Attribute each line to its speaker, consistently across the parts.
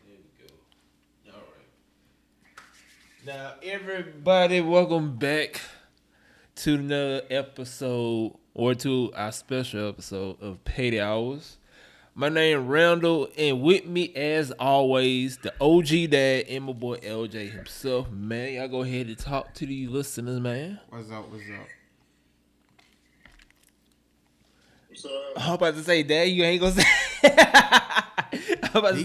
Speaker 1: There we go. All right. Now, everybody, welcome back to another episode or to our special episode of Petty Hours. My name Randall, and with me, as always, the OG dad and my boy LJ himself. Man, y'all go ahead and talk to the listeners, man.
Speaker 2: What's up? What's up?
Speaker 1: I'm about to say, Dad, you ain't gonna say. I'm about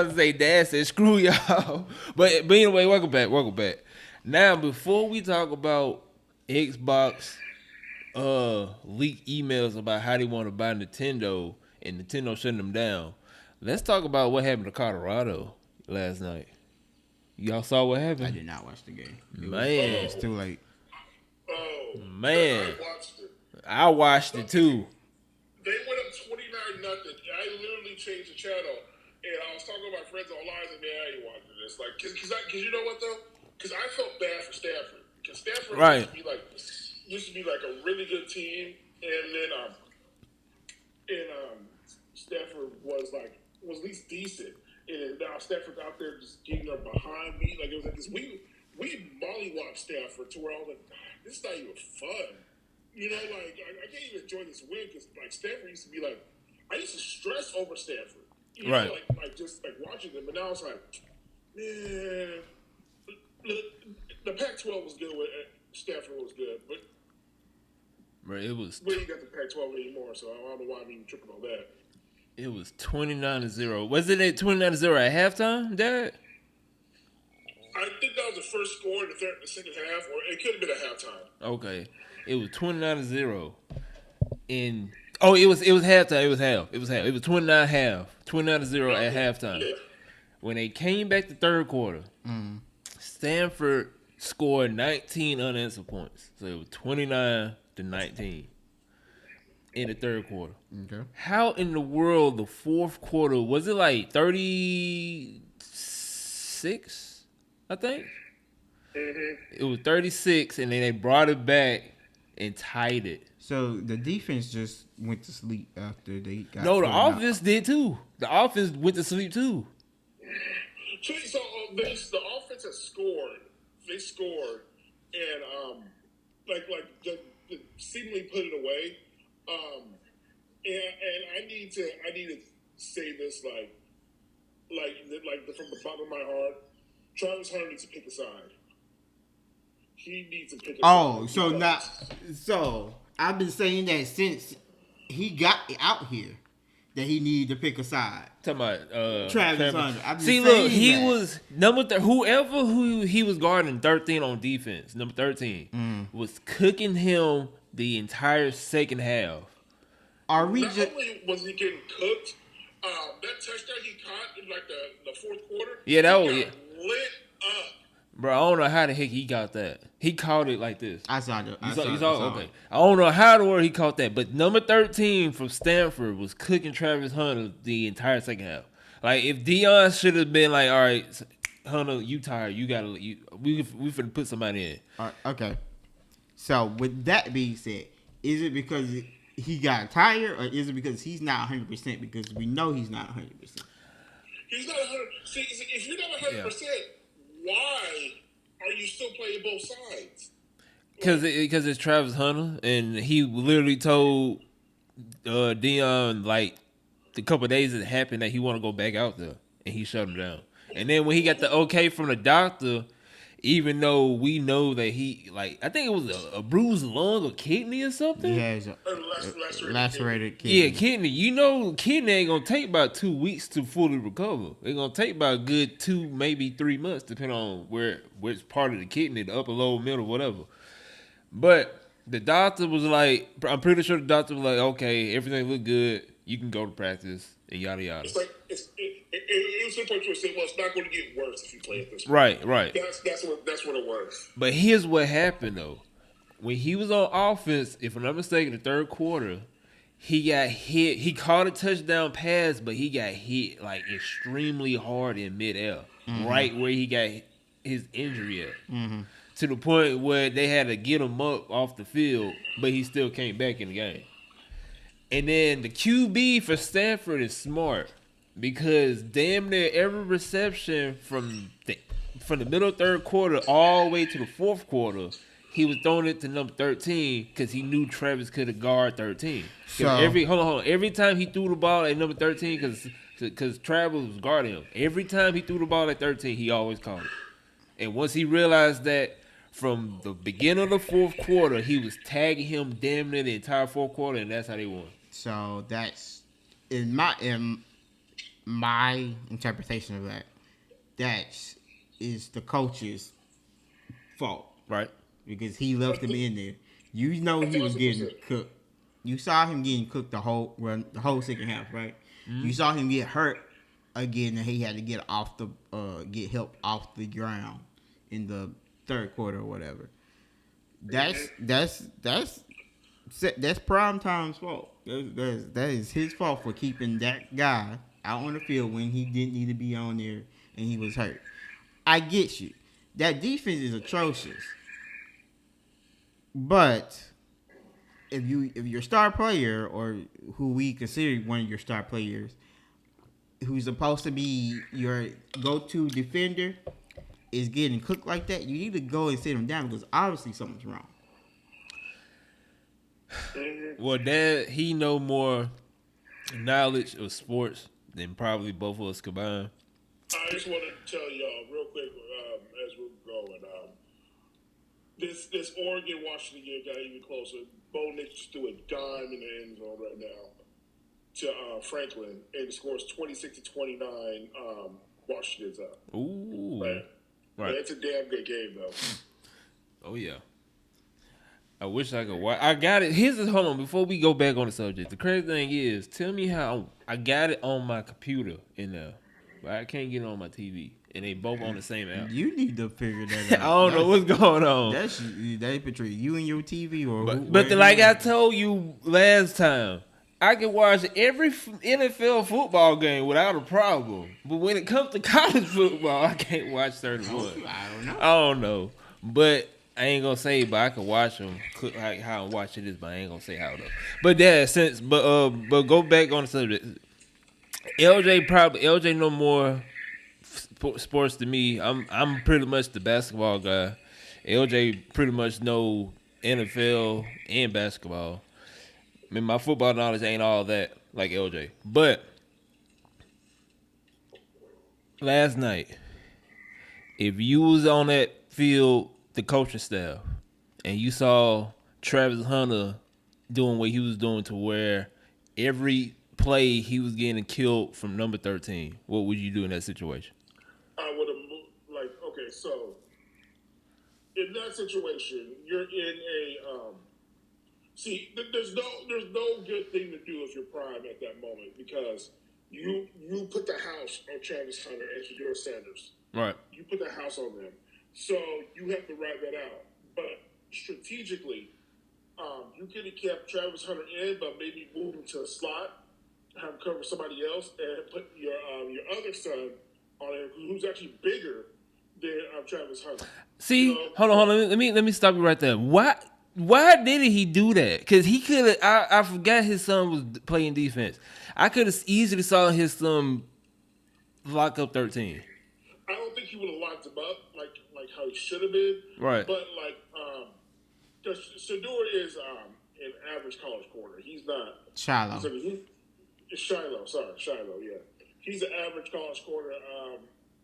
Speaker 1: to say, Dad said, screw y'all. But anyway, welcome back. Now, before we talk about Xbox, leaked emails about how they want to buy Nintendo and Nintendo shutting them down, let's talk about what happened to Colorado last night. Y'all saw what happened?
Speaker 2: I did not watch the game.
Speaker 1: It's
Speaker 2: too late.
Speaker 1: Man, I watched it too.
Speaker 3: They went up 29-0. I literally changed the channel, and I was talking to my friends online, and man, I ain't watching this. Like, cause you know what though? Because I felt bad for Stanford. Because Stanford used to be like a really good team, and then Stanford was at least decent, and now Stanford's out there just getting up behind me. Like it was like this. We mollywopped Stanford to where I was like, this is not even fun. You know, like, I can't even enjoy this win because, like, Stanford used to be like, I used to stress over Stanford. You know, like just watching them. But now it's like, man, the Pac-12 was good. Stanford was good. But
Speaker 1: Bro, it was.
Speaker 3: We ain't got the Pac-12 anymore, so I don't know why I'm even tripping on that.
Speaker 1: It was 29-0. Was it at 29-0 at halftime, Dad?
Speaker 3: I think that was the first score in the second half, or it could have been at halftime.
Speaker 1: Okay. It was 29-0. It was halftime. It was half. It was 29-0 at halftime. Yeah. When they came back the third quarter, Stanford scored 19 unanswered points. So it was 29-19 in the third quarter.
Speaker 2: Okay.
Speaker 1: How in the world the fourth quarter, was it like 36, I think?
Speaker 3: Mm-hmm.
Speaker 1: It was 36, and then they brought it back and tied it.
Speaker 2: So the defense just went to sleep after they got.
Speaker 1: No, the offense did too. The offense went to sleep too.
Speaker 3: So the offense has scored. They scored, and seemingly put it away. And I need to say this from the bottom of my heart. Travis Hunter needs to pick a side. He needs to pick a side.
Speaker 2: So I've been saying that since he got out here that he needed to pick a side.
Speaker 1: Talking about
Speaker 2: Travis Hunter.
Speaker 1: See, look, he was number whoever he was guarding 13 on defense. Number 13 was cooking him the entire second half.
Speaker 3: Only was he getting cooked, that touchdown he caught in like the fourth quarter.
Speaker 1: Yeah, that was
Speaker 3: lit up.
Speaker 1: Bro, I don't know how the heck he got that. He caught it like this.
Speaker 2: I saw it.
Speaker 1: You saw it? Okay. I don't know how the world he caught that, but number 13 from Stanford was cooking Travis Hunter the entire second half. Like, if Dion should have been like, all right, Hunter, you tired. We finna put somebody in.
Speaker 2: Okay. So, with that being said, is it because he got tired, or is it because he's not 100%? Because we know he's not 100%.
Speaker 3: He's not 100%. See, if you're not 100%, why are you still playing both sides?
Speaker 1: Because it's Travis Hunter, and he literally told Dion like a couple of days it happened that he want to go back out there, and he shut him down. And then when he got the okay from the doctor, even though we know that he, like, I think it was a bruised lung or kidney or something.
Speaker 2: Yeah, lacerated kidney.
Speaker 1: Yeah, kidney. You know, kidney ain't gonna take about 2 weeks to fully recover. It's gonna take about a good 2, maybe 3 months, depending on which part of the kidney, the upper, lower, middle, whatever. But the doctor was like, I'm pretty sure the doctor was like, okay, everything look good. You can go to practice and yada yada.
Speaker 3: It's like it was important to say, well, it's not going to get worse if you play it this
Speaker 1: way. Right.
Speaker 3: That's what it was.
Speaker 1: But here's what happened though. When he was on offense, if I'm not mistaken, the third quarter, he got hit. He caught a touchdown pass, but he got hit like extremely hard in midair, right where he got his injury at. To the point where they had to get him up off the field, but he still came back in the game. And then the QB for Stanford is smart. because damn near every reception from the middle third quarter all the way to the fourth quarter, he was throwing it to number 13 because he knew Travis could have guard 13. Because
Speaker 2: So
Speaker 1: every time he threw the ball at number 13, because Travis was guarding him, every time he threw the ball at 13, he always caught it. And once he realized that from the beginning of the fourth quarter, he was tagging him damn near the entire fourth quarter, and that's how they won.
Speaker 2: so that's in my interpretation of that. That is the coach's fault
Speaker 1: Right?
Speaker 2: because he left him in there. You know he was getting
Speaker 3: 1,000%.
Speaker 2: cooked. You saw him getting cooked the whole second half, right? You saw him get hurt again, and he had to get help off the ground in the third quarter or whatever. That's Prime Time's fault. That is his fault for keeping that guy out on the field when he didn't need to be on there and he was hurt. I get you. That defense is atrocious. But if your star player, or who we consider one of your star players, who's supposed to be your go-to defender, is getting cooked like that, you need to go and sit him down because obviously something's wrong.
Speaker 1: Well, Dad, he know more knowledge of sports than probably both of us combined.
Speaker 3: I just want to tell y'all real quick as we're going. This Oregon Washington game got even closer. Bo Nix just threw a dime in the end zone right now to Franklin, and the score is 26-29. Washington's up.
Speaker 1: Ooh.
Speaker 3: Right.
Speaker 1: Right.
Speaker 3: Yeah, it's a damn good game though.
Speaker 1: Oh, yeah. I wish I could watch. I got it. Hold on, before we go back on the subject. The crazy thing is, tell me how I got it on my computer in there, but I can't get it on my TV. And they both on the same app.
Speaker 2: You need to figure that
Speaker 1: I
Speaker 2: out.
Speaker 1: don't know what's going on.
Speaker 2: They between you and your TV, or
Speaker 1: But like I told you last time, I can watch every NFL football game without a problem. But when it comes to college football, I can't watch certain ones. I don't know. But I ain't gonna say, but I can watch them. Like how I watch it is, but I ain't gonna say how though. But but go back on the subject. LJ know more sports to me. I'm pretty much the basketball guy. LJ pretty much know NFL and basketball. I mean, my football knowledge ain't all that like LJ. But last night, if you was on that field, the coaching staff, and you saw Travis Hunter doing what he was doing to where every play he was getting killed from number 13, what would you do in that situation?
Speaker 3: I would have moved, okay, so in that situation, you're in a there's no good thing to do if you're prime at that moment because you put the house on Travis Hunter and Shedeur Sanders.
Speaker 1: Right.
Speaker 3: You put the house on them, so you have to ride that out. But strategically, you could have kept Travis Hunter in, but maybe move him to a slot, have him cover somebody else, and put your other son on him, who's actually bigger than Travis Hunter.
Speaker 1: See, hold on. Let me stop you right there. Why didn't he do that? Because he could have. I forgot his son was playing defense. I could have easily saw his son lock up 13.
Speaker 3: I don't think he would have locked him up like how he should have been.
Speaker 1: Right.
Speaker 3: But Shedeur is an average college corner. He's not
Speaker 2: Shiloh.
Speaker 3: Shiloh. Yeah, he's an average college corner.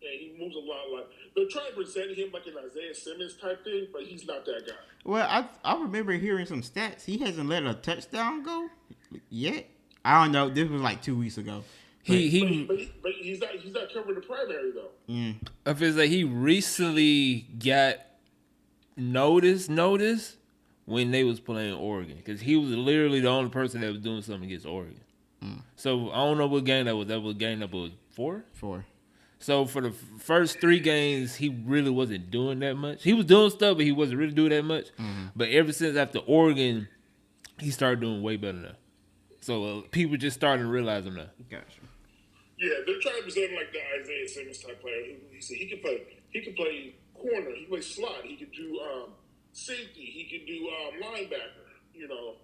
Speaker 3: And he moves a lot. Like they're trying to present him like an Isaiah Simmons type thing, but he's not that guy.
Speaker 2: Well, I remember hearing some stats. He hasn't let a touchdown go yet. I don't know. This was like 2 weeks ago.
Speaker 3: But he's not covering the primary though.
Speaker 1: I feel like he recently got notice when they was playing Oregon because he was literally the only person that was doing something against Oregon. So I don't know what game that was. That was game number 4.
Speaker 2: 4.
Speaker 1: So for the first 3 games, he really wasn't doing that much. He was doing stuff, but he wasn't really doing that much. But ever since after Oregon, he started doing way better now. So people just starting to realize him now.
Speaker 2: Gotcha.
Speaker 3: Yeah, they're trying to present him like the Isaiah Simmons type player. He can play. He can play corner. He can play slot. He can do safety. He can do linebacker. You know,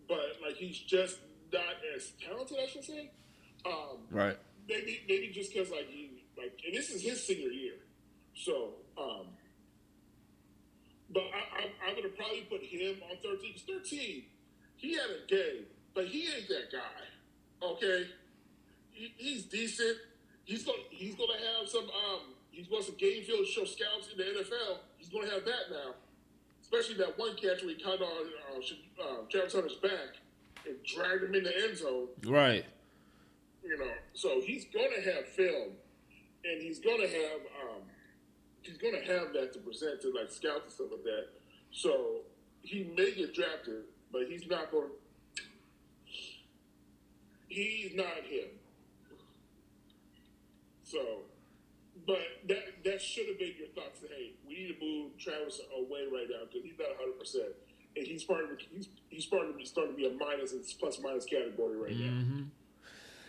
Speaker 3: but like he's just not as talented, I should say.
Speaker 1: Right.
Speaker 3: maybe just because and this is his senior year, so but I'm gonna probably put him on 13 because 13 he had a game, but he ain't that guy. Okay, he's decent. He's gonna have some he's going to game field show scouts in the NFL. He's gonna have that now, especially that one catch where he caught on Travis Hunter's back and dragged him in the end zone.
Speaker 1: Right.
Speaker 3: So he's gonna have film, and he's gonna have that to present to like scouts and stuff like that. So he may get drafted, but he's not going. He's not him. So, but that should have been your thoughts. Hey, we need to move Travis away right now because he's not 100%, and he's starting to be a minus and plus minus category right now.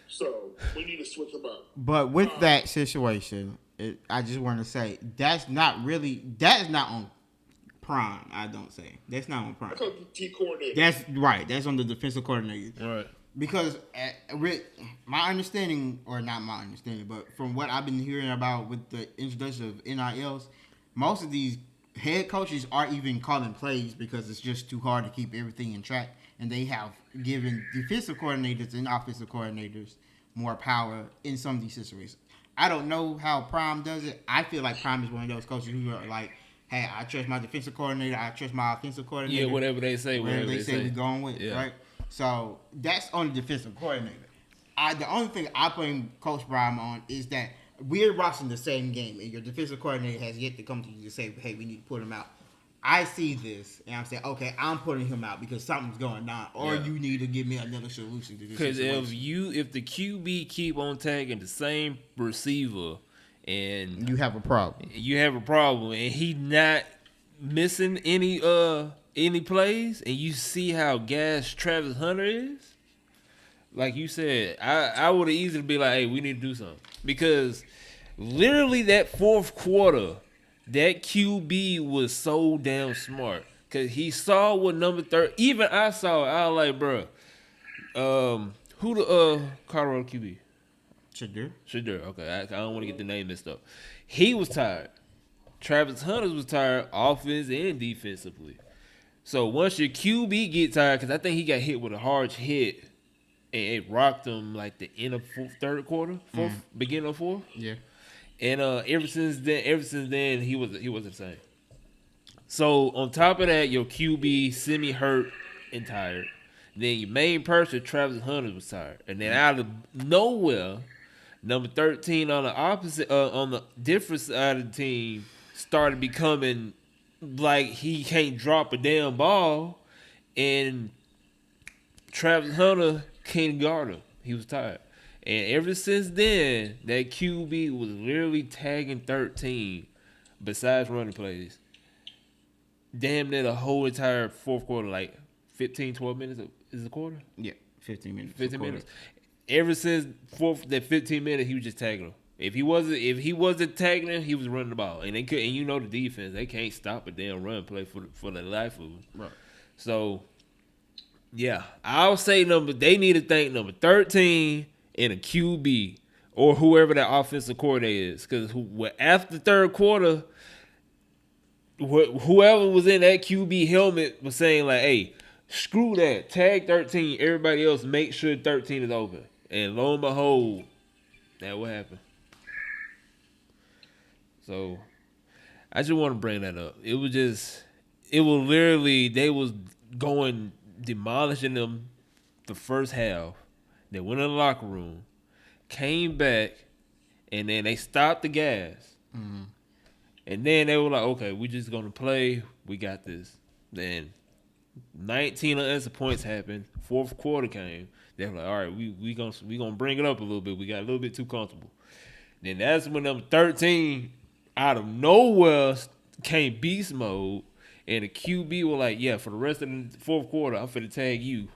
Speaker 3: So we need to switch him up.
Speaker 2: But with that situation, I just want to say that is not on Prime. I don't say that's not on Prime.
Speaker 3: That's on the D coordinator.
Speaker 2: That's right. That's on the defensive coordinator.
Speaker 1: Right.
Speaker 2: Because my understanding, or not my understanding, but from what I've been hearing about with the introduction of NILs, most of these head coaches aren't even calling plays because it's just too hard to keep everything in track. And they have given defensive coordinators and offensive coordinators more power in some of these situations. I don't know how Prime does it. I feel like Prime is one of those coaches who are like, hey, I trust my defensive coordinator. I trust my offensive coordinator.
Speaker 1: Yeah, whatever they say.
Speaker 2: Whatever they say, we're going with, right? So that's on the defensive coordinator. The only thing I blame Coach Prime on is that we're watching the same game, and your defensive coordinator has yet to come to you to say, hey, we need to put him out. I see this, and I'm saying, okay, I'm putting him out because something's going on, or you need to give me another solution to this situation.
Speaker 1: Because if the QB keep on tagging the same receiver, and
Speaker 2: you have a problem,
Speaker 1: and he not missing any plays, and you see how gassed Travis Hunter is, like you said, I would have easily be like, hey, we need to do something because literally that fourth quarter. That QB was so damn smart because he saw what number 30. Even I saw it. I was like, bro, who the Colorado QB? Shadur. Okay, I don't want to get the name messed up. He was tired. Travis Hunter was tired, offense and defensively. So once your QB get tired, because I think he got hit with a hard hit, and it rocked him like the end of third quarter, beginning of fourth.
Speaker 2: Yeah.
Speaker 1: And ever since then, he wasn't the same. So on top of that, your QB semi-hurt and tired. Then your main person, Travis Hunter, was tired. And then out of nowhere, number 13 on the opposite, on the different side of the team, started becoming like he can't drop a damn ball, and Travis Hunter can't guard him. He was tired. And ever since then, that QB was literally tagging 13 besides running plays. Damn near the whole entire fourth quarter, like 15, 12 minutes is the quarter?
Speaker 2: Yeah, 15 minutes.
Speaker 1: 15 minutes. Ever since that 15 minutes, he was just tagging him. If he wasn't tagging him, he was running the ball. And they could, and you know the defense, they can't stop a damn run play for the life of them.
Speaker 2: Right.
Speaker 1: So, yeah, I'll say they need to thank number 13 and a QB or whoever that offensive coordinator is. Because after the third quarter, whoever was in that QB helmet was saying like, hey, screw that. Tag 13. Everybody else make sure 13 is open. And lo and behold, that what happened. So, I just want to bring that up. It was literally, they was demolishing them the first half. They went in the locker room, came back, and then they stopped the gas. Mm-hmm. And then they were like, okay, we just going to play. We got this. Then 19 unanswered points happened. Fourth quarter came. They were like, all right, we gonna bring it up a little bit. We got a little bit too comfortable. Then that's when number 13 out of nowhere came beast mode. And the QB were like, yeah, for the rest of the fourth quarter, I'm finna tag you.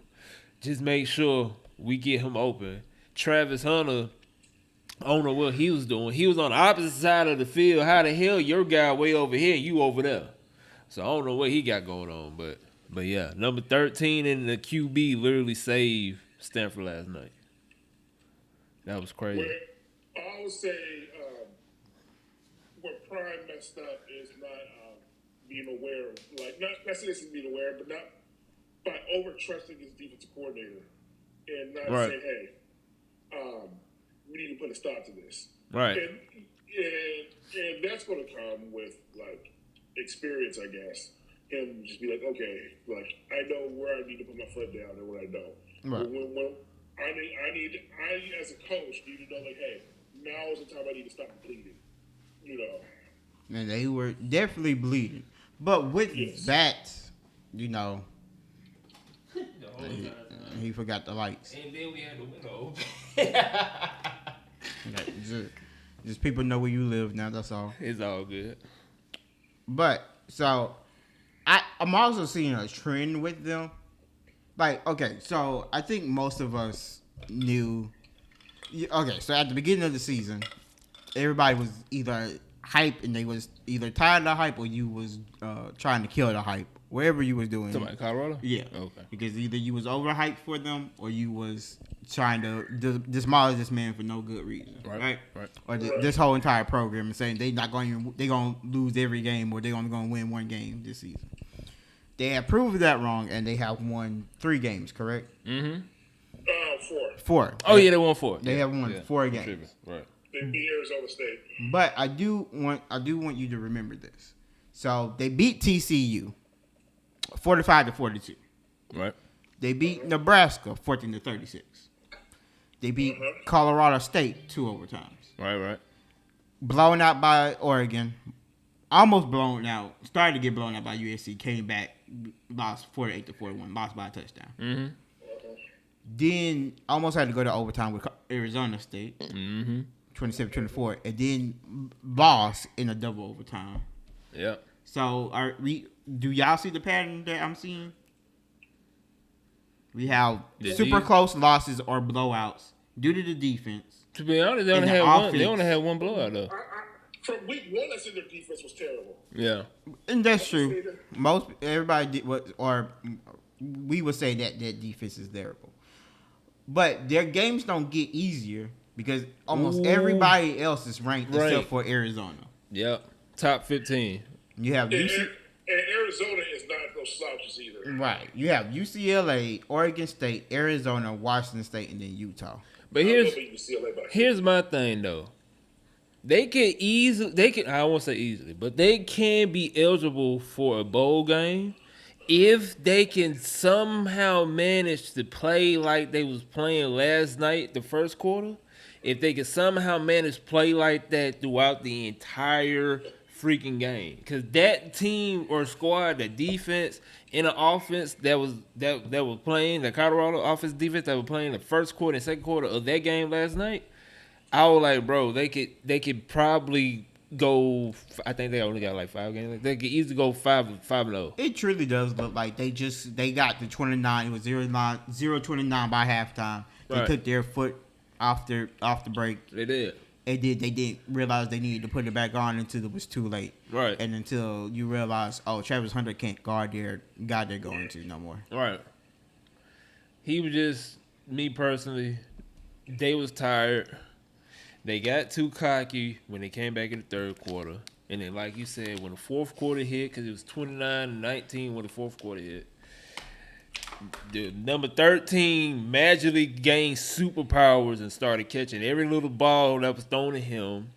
Speaker 1: Just make sure we get him open. Travis Hunter, I don't know what he was doing. He was on the opposite side of the field. How the hell your guy way over here and you over there? So I don't know what he got going on. But yeah, number 13 and the QB literally saved Stanford last night. That was crazy.
Speaker 3: would say what Prime messed up is not being aware, like not necessarily being aware, but not by over trusting his defensive coordinator and not
Speaker 1: Right.
Speaker 3: say, hey, we need to put a stop to this.
Speaker 1: Right.
Speaker 3: And that's going to come with like experience, I guess. Him just be like, okay, like I know where I need to put my foot down and where I don't.
Speaker 2: Right.
Speaker 3: When I as a coach need to know like, hey, now is the time I need to stop bleeding. You know.
Speaker 2: And they were definitely bleeding. But with
Speaker 3: Yes.
Speaker 2: that, you know, he forgot the lights.
Speaker 1: And then we had the window open.
Speaker 2: Okay, just people know where you live now. That's all.
Speaker 1: It's all good.
Speaker 2: But so I'm also seeing a trend with them. Like, okay, so I think most of us knew. Okay, so at the beginning of the season, everybody was either hype and they was either tired of the hype or you was trying to kill the hype. Wherever you was doing.
Speaker 1: Somebody Colorado?
Speaker 2: Yeah.
Speaker 1: Okay.
Speaker 2: Because either you was overhyped for them or you was trying to demolish this man for no good reason. Right. Or this whole entire program and saying they gonna lose every game or they only gonna win one game this season. They have proved that wrong and they have won 3 games, correct?
Speaker 1: Mm-hmm.
Speaker 3: 4.
Speaker 1: Oh, yeah, they won 4.
Speaker 2: They have won 4 games.
Speaker 1: Tripping. Right.
Speaker 3: They beat Arizona State.
Speaker 2: But I do want you to remember this. So they beat TCU 45-42.
Speaker 1: Right.
Speaker 2: They beat Nebraska 14-36. They beat Colorado State 2 overtimes.
Speaker 1: Right.
Speaker 2: Blown out by Oregon. Almost blown out. Started to get blown out by USC. Came back. Lost 48-41. Lost by a touchdown.
Speaker 1: Mm-hmm.
Speaker 2: Then almost had to go to overtime with Arizona State.
Speaker 1: Mm-hmm.
Speaker 2: 27-24. And then lost in a double overtime.
Speaker 1: Yep.
Speaker 2: So do y'all see the pattern that I'm seeing? We have super close losses or blowouts due to the defense.
Speaker 1: To be honest, they only had one blowout though.
Speaker 3: From week 1, I said their defense was terrible.
Speaker 1: Yeah.
Speaker 2: And that's true. Everybody did we would say that defense is terrible. But their games don't get easier because almost everybody else is ranked except for Arizona.
Speaker 1: Yep. Top 15.
Speaker 2: You have
Speaker 3: And Arizona is not those slouches either.
Speaker 2: Right. You have UCLA, Oregon State, Arizona, Washington State, and then Utah.
Speaker 1: But here's my thing though. I won't say easily, but they can be eligible for a bowl game if they can somehow manage to play like they was playing last night, the first quarter. If they can somehow manage to play like that throughout the entire freaking game, because that team or squad, the defense and the offense that was playing, the Colorado offense defense that was playing the first quarter and second quarter of that game last night, I was like, bro, they could probably go. I think they only got like 5 games. They could easily go 5-0.
Speaker 2: It truly does look like they got to 29. It was 0-29 by halftime. They took their foot off the break.
Speaker 1: They did.
Speaker 2: They didn't realize they needed to put it back on until it was too late.
Speaker 1: Right.
Speaker 2: And until you realize, Travis Hunter can't guard their guy they're going to no more.
Speaker 1: Right. He was just, me personally, they was tired. They got too cocky when they came back in the third quarter. And then, like you said, when the fourth quarter hit, because it was 29-19 when the fourth quarter hit, the number 13 magically gained superpowers and started catching every little ball that was thrown at him.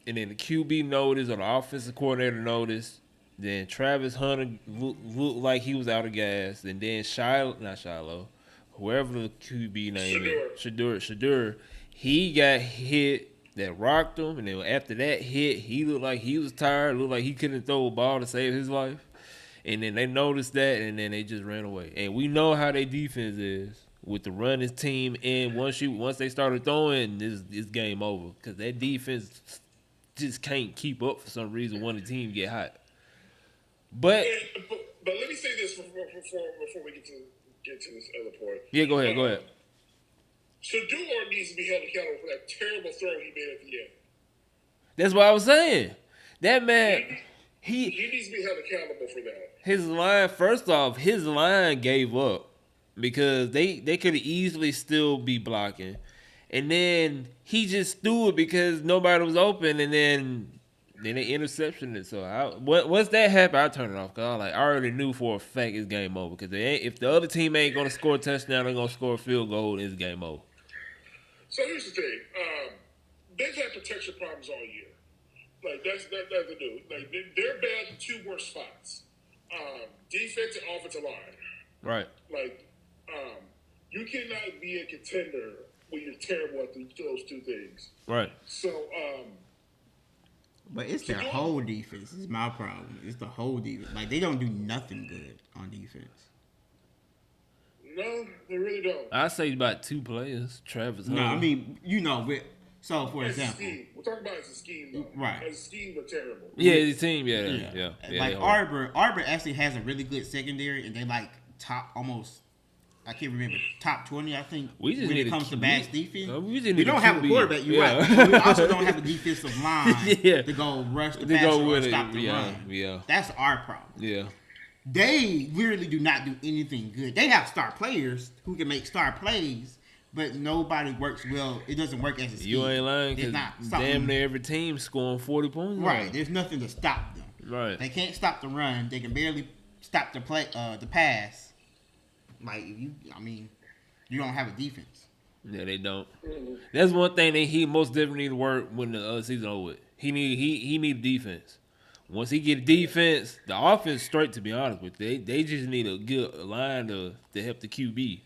Speaker 1: And then the QB noticed, or the offensive coordinator noticed. Then Travis Hunter looked like he was out of gas. And then Shiloh, whoever the QB name is, Shadur, he got hit that rocked him. And then after that hit, he looked like he was tired, looked like he couldn't throw a ball to save his life. And then they noticed that, and then they just ran away. And we know how their defense is with the running team. And once they started throwing, it's game over, because that defense just can't keep up for some reason when the team get hot. But
Speaker 3: let me say this before we get to this other point.
Speaker 1: Yeah, go ahead.
Speaker 3: Shadur needs to be held accountable for that terrible throw he made at the end.
Speaker 1: That's what I was saying. That man,
Speaker 3: he needs to be held accountable for that.
Speaker 1: His line gave up because they could easily still be blocking. and then he just threw it because nobody was open, and then they interception it. So once that happened, I turned it off because I already knew for a fact it's game over. Because if the other team ain't gonna score a touchdown, they're gonna score a field goal, it's game over.
Speaker 3: So here's the thing. They've had protection problems all year. Like that's the dude. Like they're bad in two worst spots. Defense and offensive line.
Speaker 1: Right.
Speaker 3: Like, you cannot be a contender when you're terrible at those two things.
Speaker 1: Right.
Speaker 3: So,
Speaker 2: but it's their whole defense is my problem. It's the whole defense. Like, they don't do nothing good on defense.
Speaker 3: No, they really don't.
Speaker 1: I say about 2 players. Travis Hunter.
Speaker 2: No, I mean, so for example,
Speaker 3: we're talking about as a scheme, though.
Speaker 2: Right?
Speaker 3: As a scheme, they're terrible.
Speaker 1: Yeah, the team. Yeah.
Speaker 2: Like Arbor actually has a really good secondary, and they like top almost. I can't remember top 20. I think
Speaker 1: when it comes
Speaker 2: to Bass defense,
Speaker 1: we
Speaker 2: don't have a quarterback. You're right. But we also don't have a defensive line to go rush the passer or stop the run.
Speaker 1: Yeah,
Speaker 2: that's our problem.
Speaker 1: Yeah.
Speaker 2: They really do not do anything good. They have star players who can make star plays, but nobody works well. It doesn't work as a scheme.
Speaker 1: You ain't lying because damn near every team scoring 40 points.
Speaker 2: Right. There's nothing to stop them.
Speaker 1: Right.
Speaker 2: They can't stop the run. They can barely stop the pass. Like you don't have a defense.
Speaker 1: Yeah, they don't. That's one thing that he most definitely need to work when the season over with. He need defense. Once he get defense, the offense straight. To be honest with you, they just need a good line to help the QB.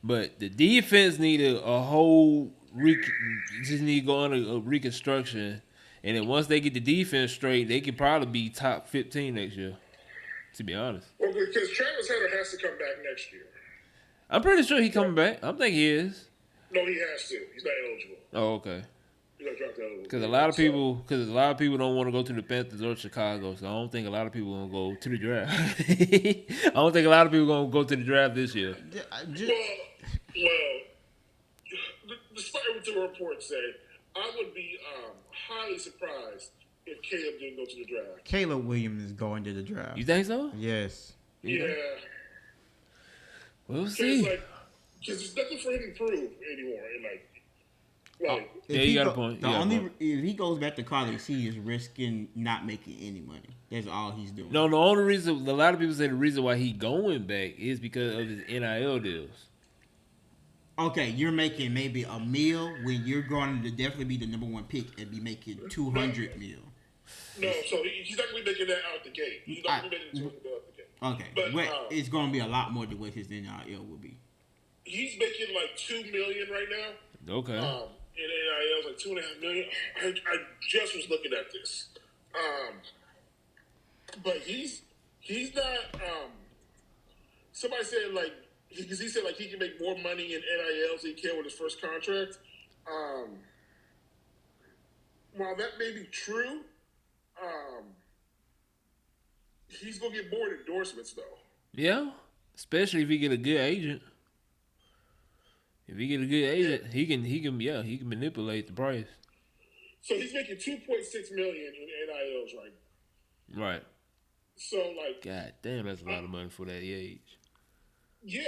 Speaker 1: But the defense need a whole just need to go on a reconstruction, and then once they get the defense straight, they could probably be top 15 next year. To be honest.
Speaker 3: Well, because Travis Hunter has to come back next year.
Speaker 1: I'm pretty sure he coming back. I think he is.
Speaker 3: No, he has to. He's not eligible.
Speaker 1: Oh, okay.
Speaker 3: He's not dropped eligible.
Speaker 1: Because a lot of people don't want to go to the Panthers or Chicago, so I don't think a lot of people gonna go to the draft. I don't think a lot of people gonna go to the draft this year.
Speaker 3: Well, despite what the reports say, I would be highly surprised if Caleb didn't go to the draft.
Speaker 2: Caleb Williams is going to the draft.
Speaker 1: You think so?
Speaker 2: Yes.
Speaker 3: Yeah.
Speaker 1: We'll see.
Speaker 3: Because there's nothing for him to prove anymore. And
Speaker 1: you got a point.
Speaker 2: If he goes back to college, he is risking not making any money. That's all he's doing.
Speaker 1: No, the only reason a lot of people say the reason why he going back is because of his NIL deals.
Speaker 2: Okay, you're making maybe $1 million when you're going to definitely be the number 1 pick and be making $200 million.
Speaker 3: No, so he's not going to be making that out the gate. He's not going to be making $200 million out the gate.
Speaker 2: Okay, but it's going to be a lot more than what his NIL will be.
Speaker 3: He's making like $2 million right now.
Speaker 1: Okay.
Speaker 3: And NIL is like $2.5 million. I just was looking at this. But he's not. Somebody said like because he said like he can make more money in NIL than he can with his first contract. While that may be true, he's gonna get more endorsements though.
Speaker 1: Yeah, especially if he get a good agent. If he get a good agent, he can manipulate the price.
Speaker 3: So he's making $2.6 million in NILs right now.
Speaker 1: Right.
Speaker 3: So like,
Speaker 1: God damn, that's a lot of money for that age.
Speaker 3: Yeah.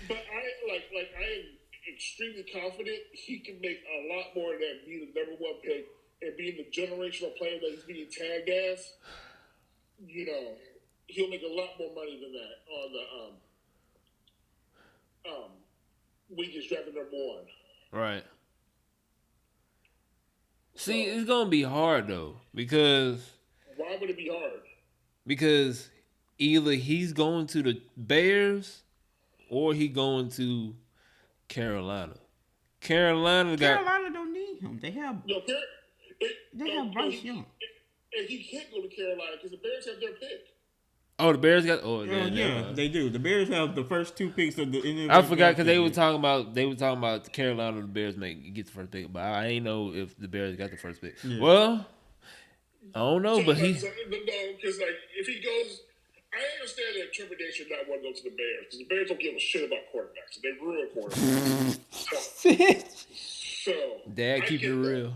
Speaker 3: But I am extremely confident he can make a lot more than being the number 1 pick and being the generational player that he's being tagged as. You know, he'll make a lot more money than that on the when he gets drafted number 1.
Speaker 1: Right. See, it's gonna be hard though because.
Speaker 3: Why would it be hard?
Speaker 1: Because either he's going to the Bears or he going to Carolina. Carolina
Speaker 2: don't need him. They have Bryce Young.
Speaker 3: And he can't go to Carolina because the Bears have their pick.
Speaker 1: Oh, the Bears got.
Speaker 2: Yeah, they do. The Bears have the first 2 picks of the NFL.
Speaker 1: I forgot because they were talking about Carolina. The Bears get the first pick, but I ain't know if the Bears got the first pick. Yeah. Well, I don't know, but he.
Speaker 3: No, because like if he goes, I understand the interpretation not want to go to the Bears because the Bears don't give a shit about quarterbacks. They ruin quarterbacks. so
Speaker 1: Dad, keep it real.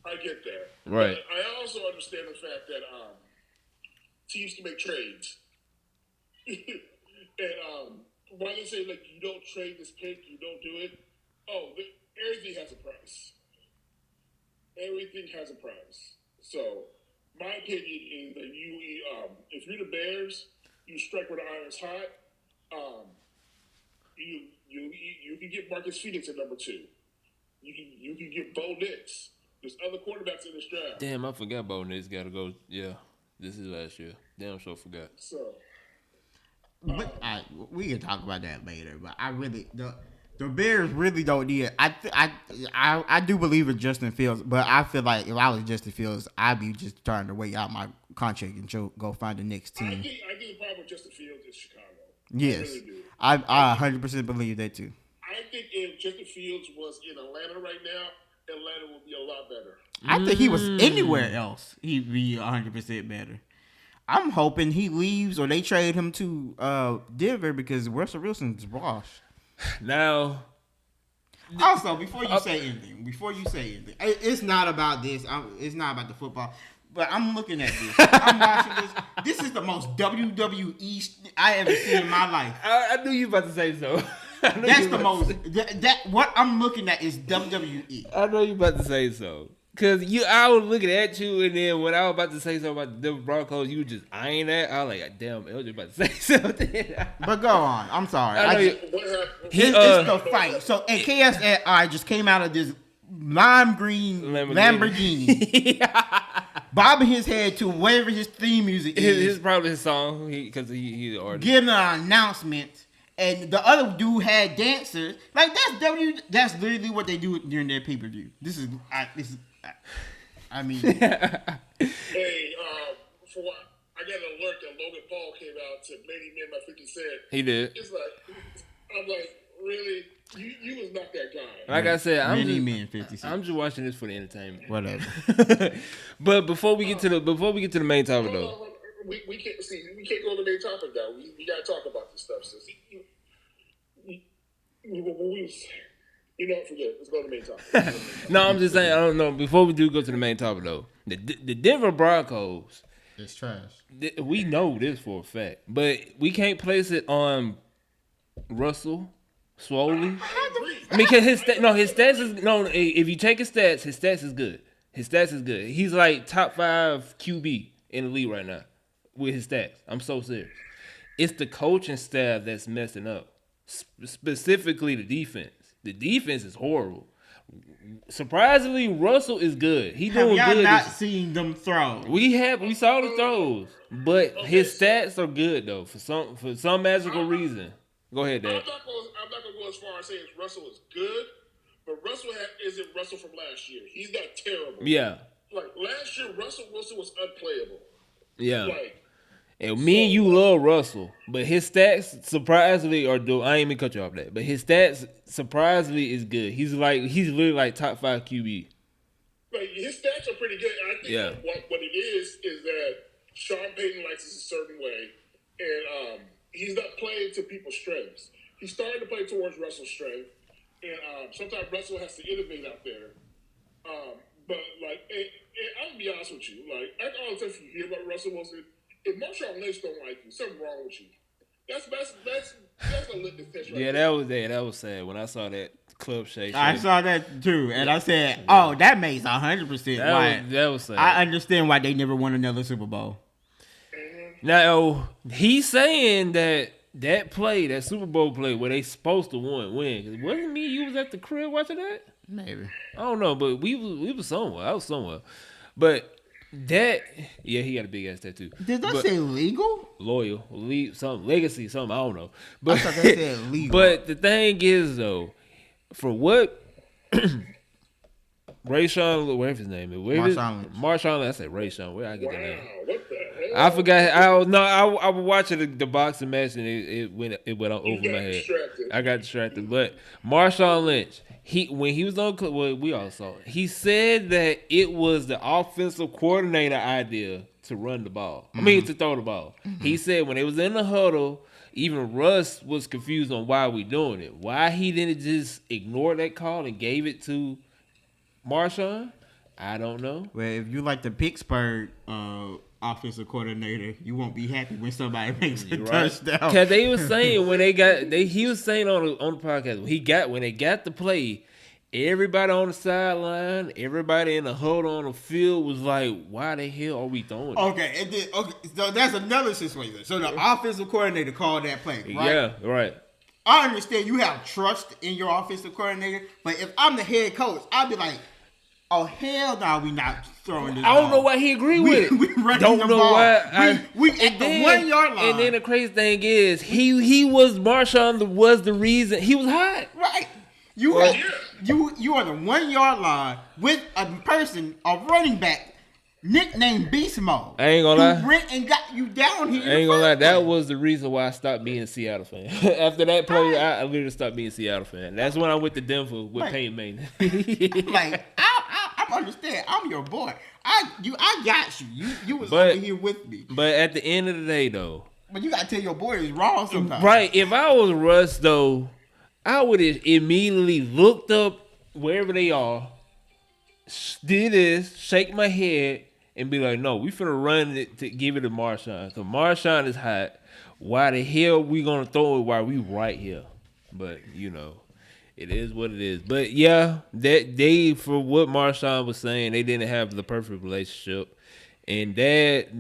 Speaker 3: I get that.
Speaker 1: Right.
Speaker 3: But I also understand the fact that teams can make trades, and why they say like you don't trade this pick, you don't do it. Oh, everything has a price. Everything has a price. So my opinion is that if you're the Bears, you strike where the iron's hot. Um, you can get Marcus Phoenix at number 2. You can get Bo Nix. There's other quarterbacks in this draft.
Speaker 1: Damn, I forgot Bo Nix got to go. Yeah, this is last year. Damn, sure forgot.
Speaker 3: So,
Speaker 2: But we can talk about that later. But I really the Bears really don't need it. I do believe in Justin Fields, but I feel like if I was Justin Fields, I'd be just trying to wait out my contract and go find the next team.
Speaker 3: I think the problem with Justin Fields is Chicago.
Speaker 2: Yes,
Speaker 3: I really do.
Speaker 2: I 100% believe that too.
Speaker 3: I think if Justin Fields was in Atlanta right now, Atlanta would be a lot better.
Speaker 2: I think he was anywhere else, he'd be 100% better. I'm hoping he leaves or they trade him to Denver because Russell Wilson's washed.
Speaker 1: Now,
Speaker 2: Also, before you say anything, it's not about this. It's not about the football. But I'm looking at this. I'm watching this. This is the most WWE I ever seen in my life.
Speaker 1: I knew you were about to say so.
Speaker 2: That's the most. That what I'm looking at is WWE.
Speaker 1: I know you about to say so. Cause I was looking at you, and then when I was about to say something about the Broncos, you just eyeing that. I was like, damn, LJ about to say something.
Speaker 2: But go on. I'm sorry.
Speaker 1: I know
Speaker 3: What happened?
Speaker 2: It's the fight. So, and KSI just came out of this lime green Lamborghini. Bobbing his head to whatever his theme music is.
Speaker 1: His probably his song, because he's the artist.
Speaker 2: Giving an announcement, and the other dude had dancers. Like that's literally what they do during their pay per view. I mean,
Speaker 3: Hey, for what I got an alert that Logan Paul came out to Many Men by 50 Cent.
Speaker 1: He did.
Speaker 3: It's like, I'm like, really? You was not that guy.
Speaker 1: Like I said,
Speaker 2: I'm
Speaker 1: just watching this for the entertainment.
Speaker 2: Whatever.
Speaker 1: But before we get to the main topic though,
Speaker 3: We can't go to the main topic now. We gotta talk about this stuff. So forget. Let's go to the main topic.
Speaker 1: No, I'm just saying. I don't know. Before we do go to the main topic though, the Denver Broncos.
Speaker 2: It's trash.
Speaker 1: We know this for a fact, but we can't place it on Russell solely. I mean, cause his stats is no. If you take his stats is good. His stats is good. He's like top 5 QB in the league right now with his stats. I'm so serious. It's the coaching staff that's messing up. Specifically, the defense. The defense is horrible. Surprisingly, Russell is good. He doing
Speaker 2: Have y'all
Speaker 1: good.
Speaker 2: not seen them throw?
Speaker 1: We saw the throws, but his stats are good though for some magical reason. Go ahead, Dad.
Speaker 3: I'm not gonna go as far as saying Russell is good, but Russell isn't Russell from last year. He's not terrible.
Speaker 1: Yeah.
Speaker 3: Like last year, Russell Wilson was unplayable.
Speaker 1: Yeah.
Speaker 3: Like,
Speaker 1: and me and you love Russell, but his stats surprisingly I ain't even cut you off that, but his stats surprisingly is good. He's literally like top 5 QB.
Speaker 3: Like his stats are pretty good. And I think what it is that Sean Payton likes it a certain way, and he's not playing to people's strengths. He's starting to play towards Russell's strength, and sometimes Russell has to innovate out there. But like, and I'm gonna be honest with you, like all the stuff you hear about Russell Wilson. If Marshawn Lynch don't like you, something wrong with you. That's a litmus test right there.
Speaker 1: That was sad when I saw that club shake.
Speaker 2: I saw that too, and I said, "Oh, that makes 100% why."
Speaker 1: That was sad.
Speaker 2: I understand why they never won another Super Bowl.
Speaker 1: Now he's saying that Super Bowl play where they supposed to win. Cause wasn't me? You was at the crib watching that?
Speaker 2: Maybe.
Speaker 1: I don't know, but we was somewhere. I was somewhere, but. He got a big ass tattoo.
Speaker 2: Did that say legal?
Speaker 1: Loyal, something, legacy, something, I don't know. But
Speaker 2: I thought that said legal.
Speaker 1: But the thing is though, for what Rayshawn, whatever his name is, Marshawn Lynch. I said Rayshawn. Where I get that name?
Speaker 3: What the hell?
Speaker 1: I forgot. I was watching the boxing match and it went over my head.
Speaker 3: Distracted.
Speaker 1: I got distracted. But Marshawn Lynch, when he was on, we all saw it. He said that it was the offensive coordinator idea to run the ball. Mm-hmm. I mean to throw the ball. Mm-hmm. He said when it was in the huddle, even Russ was confused on why we doing it. Why he didn't just ignore that call and gave it to Marshawn, I don't know.
Speaker 2: Well, if you like the Pittsburgh offensive coordinator, you won't be happy when somebody makes a
Speaker 1: Right.
Speaker 2: touchdown.
Speaker 1: Because they was saying he was saying on the podcast when they got the play, everybody on the sideline, everybody in the huddle on the field was like, "Why the hell are we throwing?"
Speaker 2: Okay, and then so that's another situation. So the offensive coordinator called that play, right?
Speaker 1: Yeah, right.
Speaker 2: I understand you have trust in your offensive coordinator, but if I'm the head coach, I'd be like, "Oh hell no, we not throwing this."
Speaker 1: I don't
Speaker 2: ball.
Speaker 1: know why he agreed with it.
Speaker 2: We running
Speaker 1: Don't
Speaker 2: the
Speaker 1: know
Speaker 2: ball.
Speaker 1: why.
Speaker 2: We at the 1 yard line.
Speaker 1: And then the crazy thing is, Marshawn was the reason he was hot.
Speaker 2: Right. You on the 1 yard line with a person, a running back, nicknamed Beast Mode.
Speaker 1: I ain't gonna lie.
Speaker 2: Who went and got you down here.
Speaker 1: I ain't gonna lie, that was the reason why I stopped being a Seattle fan. After that play, I literally stopped being a Seattle fan. That's when I went to Denver with Peyton Manning.
Speaker 2: Like I understand. I'm your boy. I got you. You was over here with me.
Speaker 1: But at the end of the day, though,
Speaker 2: But you gotta tell your boy it's wrong sometimes.
Speaker 1: right? If I was Russ, though, I would have immediately looked up wherever they are, did this, shake my head, and be like, "No, we finna run it to give it to Marshawn. Cause Marshawn is hot. Why the hell we gonna throw it while we right here?" But it is what it is. But yeah, that they, for what Marshawn was saying, they didn't have the perfect relationship. And Dad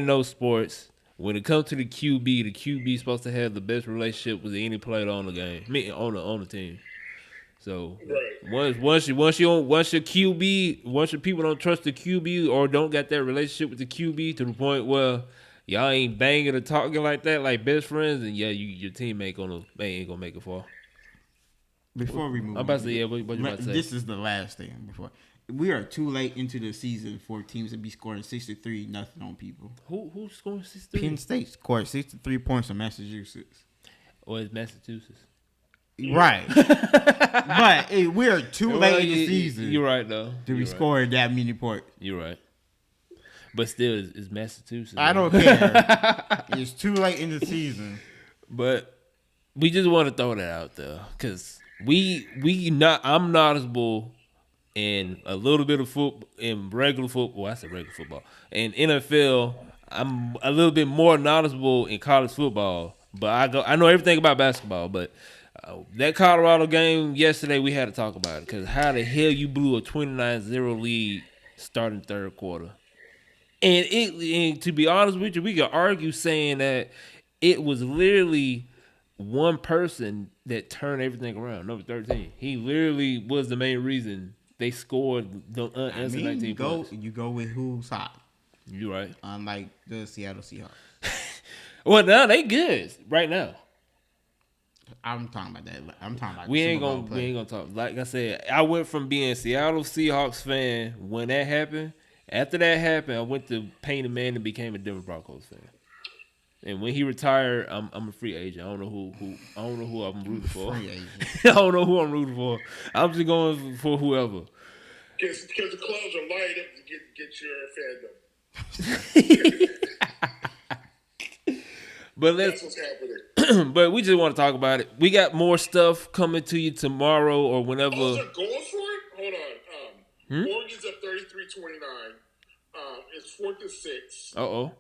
Speaker 1: knows sports. When it comes to the QB is supposed to have the best relationship with any player on the game. I mean, on the team. So once your people don't trust the QB or don't got that relationship with the QB to the point where y'all ain't banging or talking like that, like best friends, and your team ain't gonna make it far.
Speaker 2: Before we move,
Speaker 1: I'm about to say, what you about to say?
Speaker 2: This is the last thing. Before we are too late into the season for teams to be scoring 63 nothing on people.
Speaker 1: Who's scoring 63?
Speaker 2: Penn State scored 63 points on Massachusetts.
Speaker 1: Or it's Massachusetts.
Speaker 2: Right, but we are too late in the season.
Speaker 1: You're right, though.
Speaker 2: To be scoring that many points.
Speaker 1: You're right. But still, it's Massachusetts.
Speaker 2: I don't care. It's too late in the season.
Speaker 1: But we just want to throw that out there because I'm knowledgeable in a little bit of football, in regular football. I said regular football. In NFL, I'm a little bit more knowledgeable in college football. But I know everything about basketball. But that Colorado game yesterday, we had to talk about it because how the hell you blew a 29-0 lead starting third quarter. And to be honest with you, we could argue saying that it was literally one person that turned everything around, number 13. He literally was the main reason they scored the unanswered 19 points.
Speaker 2: You go with who's hot.
Speaker 1: You're right.
Speaker 2: Unlike the Seattle Seahawks.
Speaker 1: Well, now they good right now.
Speaker 2: I'm talking about that. I'm talking about
Speaker 1: we ain't gonna talk. Like I said, I went from being a Seattle Seahawks fan when that happened. After that happened, I went to Peyton Manning and became a Denver Broncos fan. And when he retired, I'm a free agent. I don't know who I'm rooting for.
Speaker 2: Free agent.
Speaker 1: I don't know who I'm rooting for. I'm just going for whoever.
Speaker 3: Because the clubs are lined up to get your fandom.
Speaker 1: But
Speaker 3: That's what's happening.
Speaker 1: but we just want to talk about it. We got more stuff coming to you tomorrow or whenever.
Speaker 3: Oh, they're going for it? Hold on. Oregon's up 33-29. It's 4th and 6.
Speaker 1: Uh-oh.
Speaker 3: And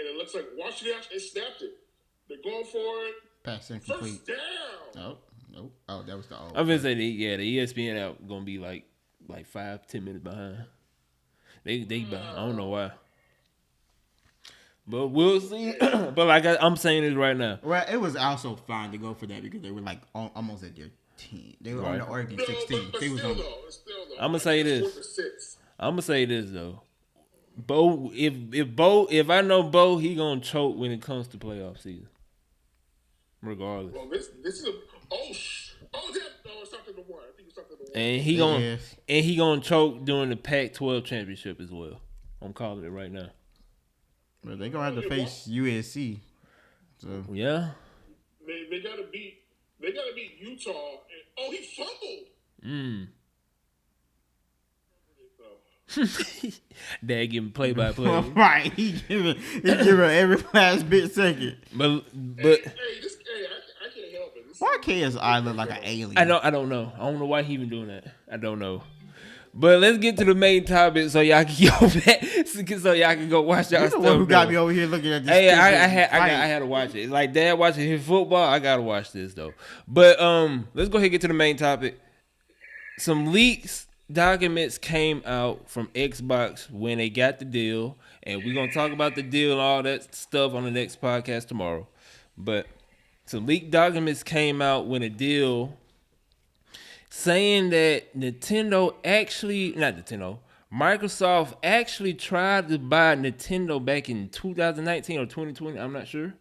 Speaker 3: it looks like Washington actually snapped it. They're going for it.
Speaker 2: Pass incomplete.
Speaker 3: First down.
Speaker 2: Nope. Oh, that was the old.
Speaker 1: I'm gonna say the ESPN out gonna be like 5-10 minutes behind. They behind. I don't know why. But we'll see. But like I'm saying this right now.
Speaker 2: Well, it was also fine to go for that because they were like almost at their 10. They were on the Oregon 16.
Speaker 3: But
Speaker 2: They was on.
Speaker 3: still though.
Speaker 1: I'm gonna say this.
Speaker 3: 4th and 6.
Speaker 1: I'm gonna say this though. Bo, if I know Bo, he gonna choke when it comes to playoff season. Regardless.
Speaker 3: Well, this is a it's something to one. I think it's something to one.
Speaker 1: And he gonna choke during the Pac-12 championship as well. I'm calling it right now.
Speaker 2: But they gonna have to face USC. So
Speaker 1: Yeah.
Speaker 3: They gotta beat Utah. And, he fumbled.
Speaker 1: Dad giving play-by-play.
Speaker 2: right, he giving every last bit second.
Speaker 1: But
Speaker 3: I can't help it.
Speaker 2: Why KSI look like an alien?
Speaker 1: I don't know. I don't know why he even doing that. I don't know. But let's get to the main topic so y'all can go back, so y'all can go watch y'all
Speaker 2: You're the
Speaker 1: stuff.
Speaker 2: one who got
Speaker 1: though.
Speaker 2: me over here looking at this.
Speaker 1: Hey, I
Speaker 2: stupid fight.
Speaker 1: had to watch it. Like dad watching his football, I gotta watch this though. But let's go ahead and get to the main topic. Some leaks documents came out from Xbox when they got the deal, and we're gonna talk about the deal and all that stuff on the next podcast tomorrow. But some leaked documents came out when a deal saying that Microsoft actually tried to buy Nintendo back in 2019 or 2020, I'm not sure.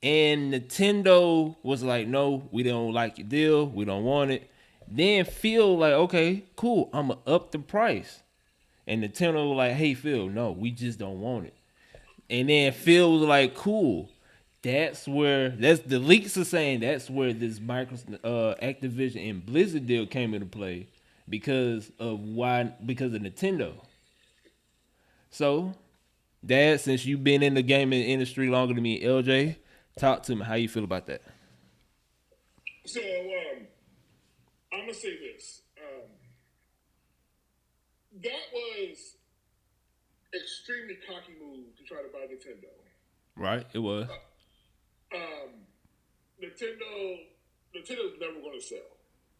Speaker 1: And Nintendo was like, no, we don't like your deal. We don't want it. Then Phil like, okay, cool. I'm going to up the price. And Nintendo was like, hey, Phil, no, we just don't want it. And then Phil was like, cool. That's the leaks are saying that's where this Activision and Blizzard deal came into play because of Nintendo. So, Dad, since you've been in the gaming industry longer than me, LJ, talk to me. How you feel about that?
Speaker 3: So, I'm gonna say this. That was extremely cocky move to try to buy Nintendo.
Speaker 1: Right, it was.
Speaker 3: Nintendo's never going to sell,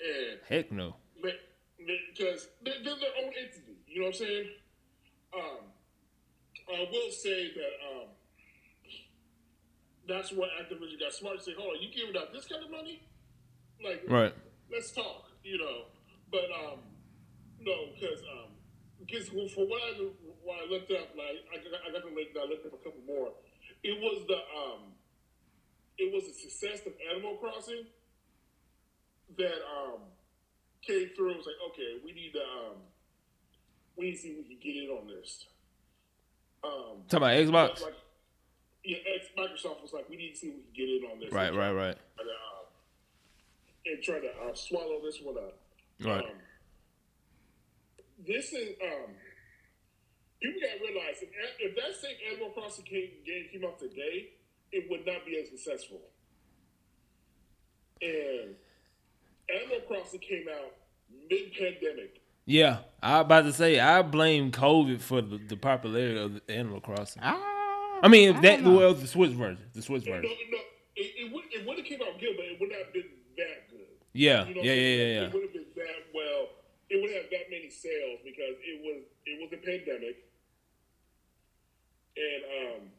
Speaker 3: and
Speaker 1: Heck no.
Speaker 3: because they're their own entity. You know what I'm saying? I will say that that's where Activision got smart to say, "Hold on, you giving out this kind of money? Like,
Speaker 1: Right.
Speaker 3: let's talk." You know, but no, because for what I looked up, like I got the link. I looked up a couple more. It was the success of Animal Crossing that came through. It was like, okay, we need to see if we can get in on this.
Speaker 1: Talking about Xbox?
Speaker 3: Like, yeah, Microsoft was like, we need to see if we can get in on this.
Speaker 1: Right.
Speaker 3: And try to swallow this one up.
Speaker 1: Right.
Speaker 3: This is people gotta realize if that same Animal Crossing game came out today, it would not be as successful. And Animal Crossing came out mid-pandemic.
Speaker 1: Yeah, I was about to say I blame COVID for the popularity of the Animal Crossing. I mean, the Switch version.
Speaker 3: No, it would have came out good, but it would not have been that good.
Speaker 1: Yeah,
Speaker 3: You know
Speaker 1: yeah.
Speaker 3: It would have been that well. It would have that many sales because it was a pandemic, and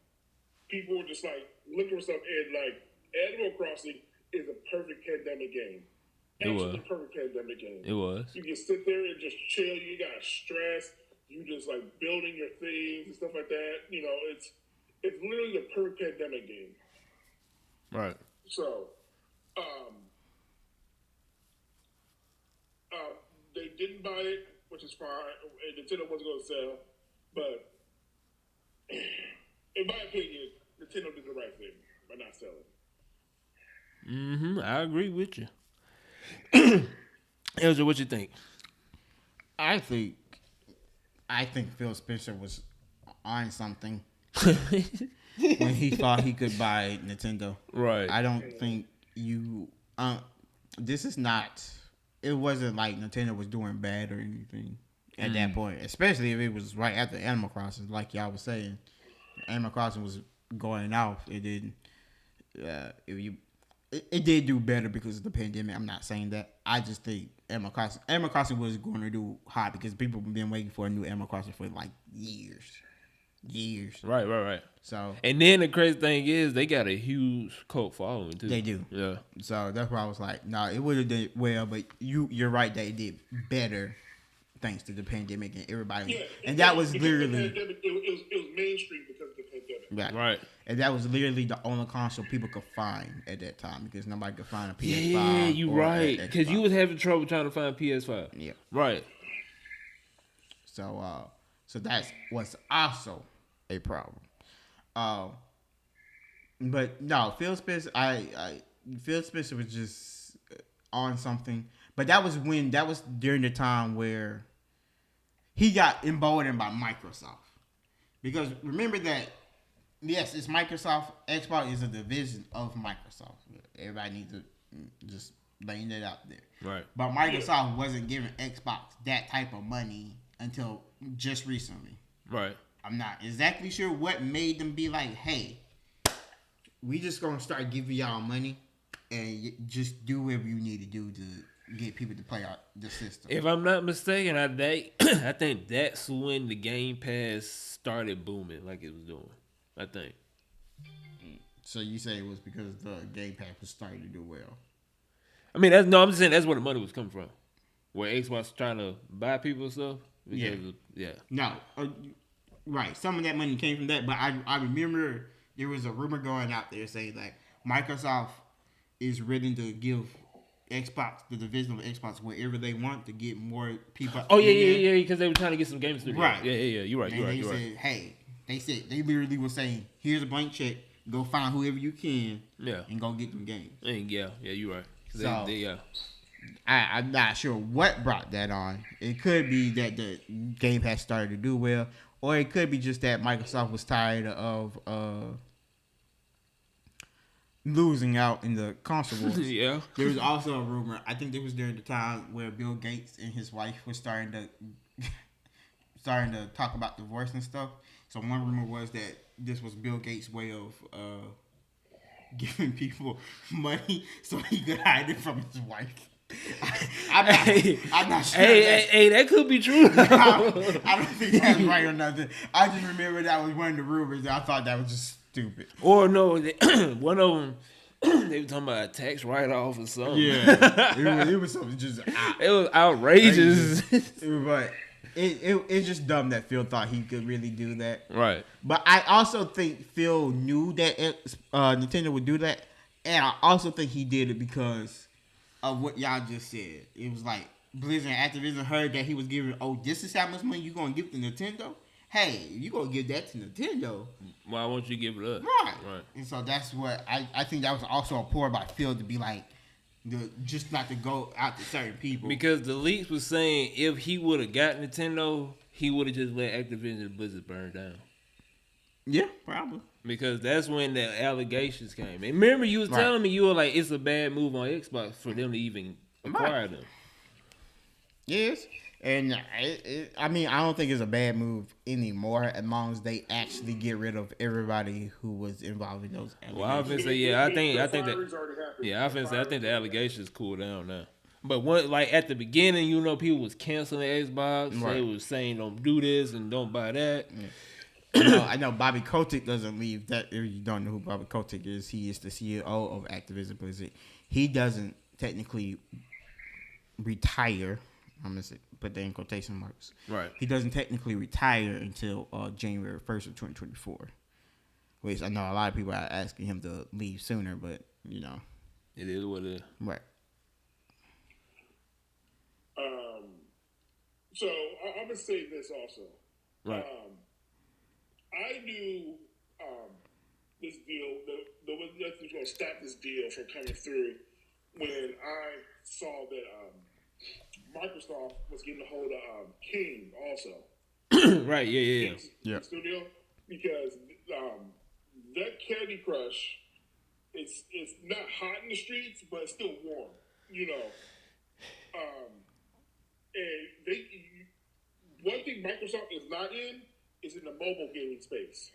Speaker 3: people were just like looking for stuff. And like Animal Crossing is a perfect pandemic game. Absolutely perfect pandemic game.
Speaker 1: It was.
Speaker 3: You can sit there and just chill. You got stress. You just like building your things and stuff like that. You know, it's literally the perfect pandemic game.
Speaker 1: Right.
Speaker 3: So, they didn't buy it, which is fine. And Nintendo wasn't going to sell, but in my opinion, Nintendo did the right thing by not selling.
Speaker 1: I agree with you. Elsa, what you think?
Speaker 2: I think Phil Spencer was on something when he thought he could buy Nintendo.
Speaker 1: Right.
Speaker 2: I don't think you. This is not. It wasn't like Nintendo was doing bad or anything at that point, especially if it was right after Animal Crossing, like y'all was saying. Animal Crossing was going off. It didn't. It did do better because of the pandemic. I'm not saying that. I just think Animal Crossing was going to do hot because people have been waiting for a new Animal Crossing for like years.
Speaker 1: Right.
Speaker 2: So,
Speaker 1: and then the crazy thing is they got a huge cult following too.
Speaker 2: They do.
Speaker 1: Yeah.
Speaker 2: So that's why I was like, no, it would have done well, but you're right that it did better thanks to the pandemic and everybody.
Speaker 3: Yeah,
Speaker 2: and that was literally
Speaker 3: it was mainstream because of the pandemic.
Speaker 2: right. And that was literally the only console people could find at that time because nobody could find a PS5.
Speaker 1: Yeah, you right. Because you was having trouble trying to find PS5.
Speaker 2: Yeah.
Speaker 1: Right.
Speaker 2: So that's what's also a problem. But no, Phil Spencer. Phil Spencer was just on something. But that was during the time where he got emboldened by Microsoft. Because remember that, yes, it's Microsoft. Xbox is a division of Microsoft. Everybody needs to just laying it out there.
Speaker 1: Right.
Speaker 2: But Microsoft wasn't giving Xbox that type of money until just recently.
Speaker 1: Right.
Speaker 2: I'm not exactly sure what made them be like, hey, we just gonna start giving y'all money and just do whatever you need to do to get people to play out the system.
Speaker 1: If I'm not mistaken, I think that's when the Game Pass started booming like it was doing. I think.
Speaker 2: So you say it was because the Game Pass was starting to do well.
Speaker 1: I mean, I'm just saying that's where the money was coming from. Where Xbox was trying to buy people and stuff. Yeah.
Speaker 2: No, right. Some of that money came from that, but I remember there was a rumor going out there saying that Microsoft is ready to give Xbox, the division of Xbox, wherever they want to get more people.
Speaker 1: Oh yeah, because they were trying to get some games to do.
Speaker 2: Right.
Speaker 1: Yeah. You're right.
Speaker 2: And they said, hey, they literally were saying, here's a blank check. Go find whoever you can.
Speaker 1: Yeah.
Speaker 2: And go get them games.
Speaker 1: And yeah, you're right.
Speaker 2: So,
Speaker 1: yeah.
Speaker 2: I'm not sure what brought that on. It could be that the Game Pass started to do well, or it could be just that Microsoft was tired of losing out in the console wars.
Speaker 1: Yeah.
Speaker 2: There was also a rumor. I think it was during the time where Bill Gates and his wife were starting to talk about divorce and stuff. So one rumor was that this was Bill Gates' way of giving people money so he could hide it from his wife. I'm not sure.
Speaker 1: Hey, that could be true.
Speaker 2: I don't think that's right or nothing. I just remember that was one of the rumors. I thought that was just stupid.
Speaker 1: Or no, one of them, they were talking about a tax write-off or something.
Speaker 2: Yeah, it was something just.
Speaker 1: It was outrageous.
Speaker 2: But it's just dumb that Phil thought he could really do that.
Speaker 1: Right.
Speaker 2: But I also think Phil knew that Nintendo would do that, and I also think he did it because of what y'all just said. It was like Blizzard and Activision heard that he was giving, this is how much money you gonna give to Nintendo? Hey, you gonna give that to Nintendo?
Speaker 1: Why won't you give it up?
Speaker 2: Right. And so that's what I think that was also a pour by Phil to be like, just not to go out to certain people.
Speaker 1: Because the leaks was saying if he would have got Nintendo, he would have just let Activision and Blizzard burn down.
Speaker 2: Yeah, probably.
Speaker 1: Because that's when the allegations came. And remember, you was telling me, you were like, it's a bad move on Xbox for them to even acquire them.
Speaker 2: Yes. And I mean, I don't think it's a bad move anymore as long as they actually get rid of everybody who was involved in those allegations.
Speaker 1: Well, I was gonna say, I think the allegations cool down now. But at the beginning, people was canceling Xbox. Right. They was saying don't do this and don't buy that.
Speaker 2: Yeah. I know Bobby Kotick doesn't leave. That if you don't know who Bobby Kotick is, he is the CEO of Activision Blizzard. He doesn't technically retire. I'm gonna put that in quotation marks.
Speaker 1: Right.
Speaker 2: He doesn't technically retire until January 1st of 2024. Which I know a lot of people are asking him to leave sooner, but
Speaker 1: it is what it is.
Speaker 2: Right.
Speaker 3: So I'm gonna say this also.
Speaker 1: Right.
Speaker 3: I knew this deal, the was going to stop this deal from coming through when I saw that Microsoft was getting a hold of King also.
Speaker 1: Right, yeah.
Speaker 3: Studio, because that Candy Crush, it's not hot in the streets, but it's still warm, and one thing Microsoft is not in is in the mobile gaming space.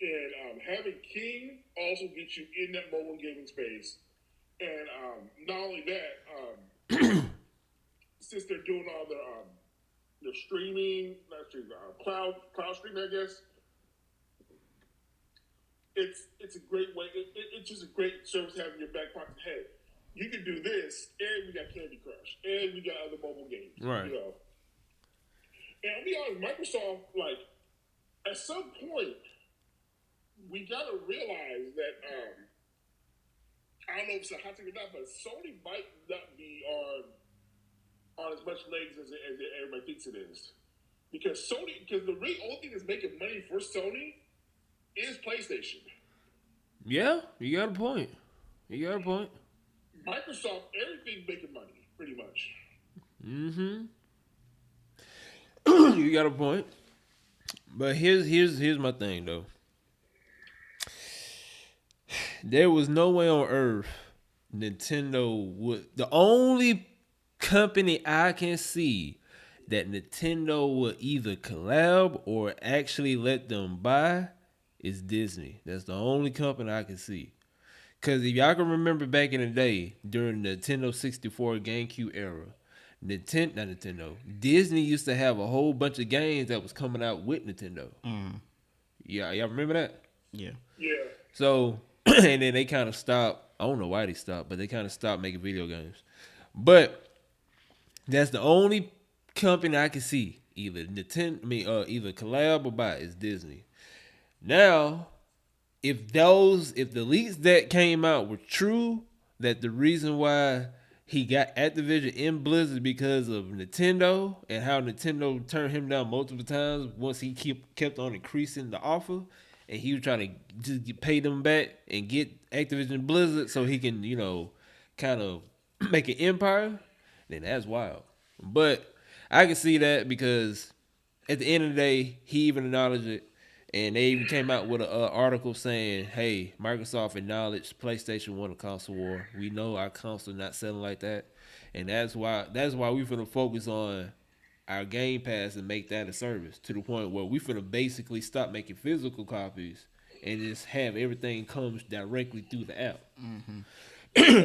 Speaker 3: And having King also gets you in that mobile gaming space. And not only that, since they're doing all their streaming, not streaming, cloud streaming, I guess. It's a great way. It's just a great service to have in your back pocket. Hey, you can do this, and we got Candy Crush, and we got other mobile games.
Speaker 1: Right.
Speaker 3: And I'll be honest, Microsoft, at some point, we got to realize that, I don't know if it's a hot take or not, but Sony might not be on as much legs as everybody thinks it is. Because the really only thing that's making money for Sony is PlayStation.
Speaker 1: Yeah, you got a point.
Speaker 3: Microsoft, everything's making money, pretty much.
Speaker 1: Mm-hmm. You got a point. But here's my thing though. There was no way on earth Nintendo would, the only company I can see that Nintendo would either collab or actually let them buy is Disney. That's the only company I can see. Cause if y'all can remember back in the day during the Nintendo 64 GameCube era, Disney used to have a whole bunch of games that was coming out with Nintendo. Yeah, y'all remember that?
Speaker 2: Yeah.
Speaker 3: Yeah.
Speaker 1: So, and then they kind of stopped. I don't know why they stopped, but they kind of stopped making video games. But that's the only company I can see either either collab or buy is Disney. Now, if the leaks that came out were true, that the reason why he got Activision in Blizzard because of Nintendo and how Nintendo turned him down multiple times once he kept on increasing the offer, and he was trying to just pay them back and get Activision Blizzard so he can, kind of make an empire, then that's wild. But I can see that because at the end of the day, he even acknowledged it. And they even came out with an article saying, hey, Microsoft acknowledged PlayStation won a console war. We know our console not selling like that. And that's why we finna focus on our Game Pass and make that a service to the point where we finna basically stop making physical copies and just have everything comes directly through the app.
Speaker 3: I'm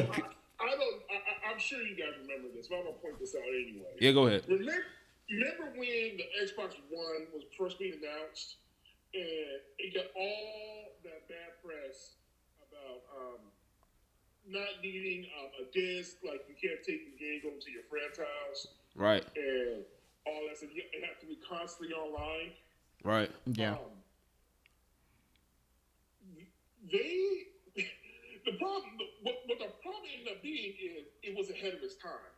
Speaker 3: sure you guys remember this, but I'm gonna point this out anyway.
Speaker 1: Yeah, go ahead.
Speaker 3: Remember when the Xbox One was first being announced, and it got all that bad press about not needing a disc, like you can't take your game over to your friend's house,
Speaker 1: Right.
Speaker 3: and all that stuff. It has to be constantly online.
Speaker 1: Right.
Speaker 2: Yeah.
Speaker 3: The problem, what the problem ended up being is it was ahead of its time.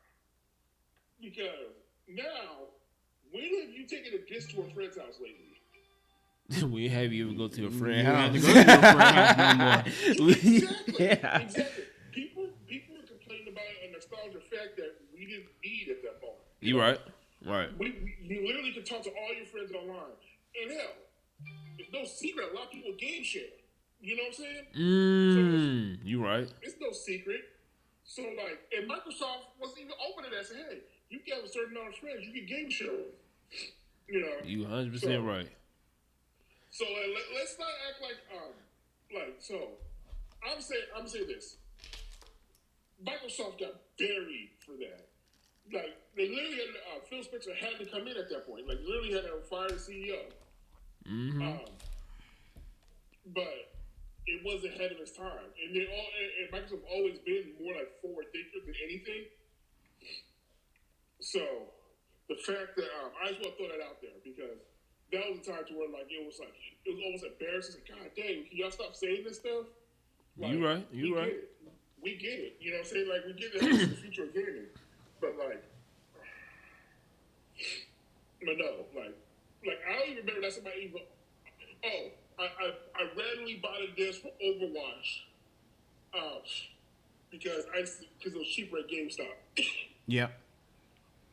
Speaker 3: Because now, when have you taken a disc to a friend's house lately?
Speaker 1: We have you ever go to a friend's
Speaker 2: You
Speaker 1: house.
Speaker 2: have to go to your friend's house no more.
Speaker 3: Exactly. People are complaining about a nostalgia fact that we didn't need at that moment.
Speaker 1: You right. Right.
Speaker 3: You literally can talk to all your friends online. And hell, it's no secret, a lot of people game share. You know what I'm saying?
Speaker 1: You right.
Speaker 3: It's no secret. So, like, and Microsoft wasn't even open to that. Say, hey, you can have a certain amount of friends, you can game share with.
Speaker 1: You 100% right.
Speaker 3: So let's not act like I'm saying this. Microsoft got buried for that. Like they literally had Phil Spencer had to come in at that point. Like literally had to fire the CEO. But it was ahead of its time, and Microsoft always been more like forward thinker than anything. So the fact that I just want to throw that out there because that was the time to where it was almost embarrassing. Like, God dang, can y'all stop saying this stuff? Like,
Speaker 1: you right.
Speaker 3: We get it. You know what I'm saying? Like we get that this is the future of gaming, but but no, like I don't even remember that somebody even. Oh, I randomly bought a disc for Overwatch, because it was cheaper at GameStop.
Speaker 2: Yep.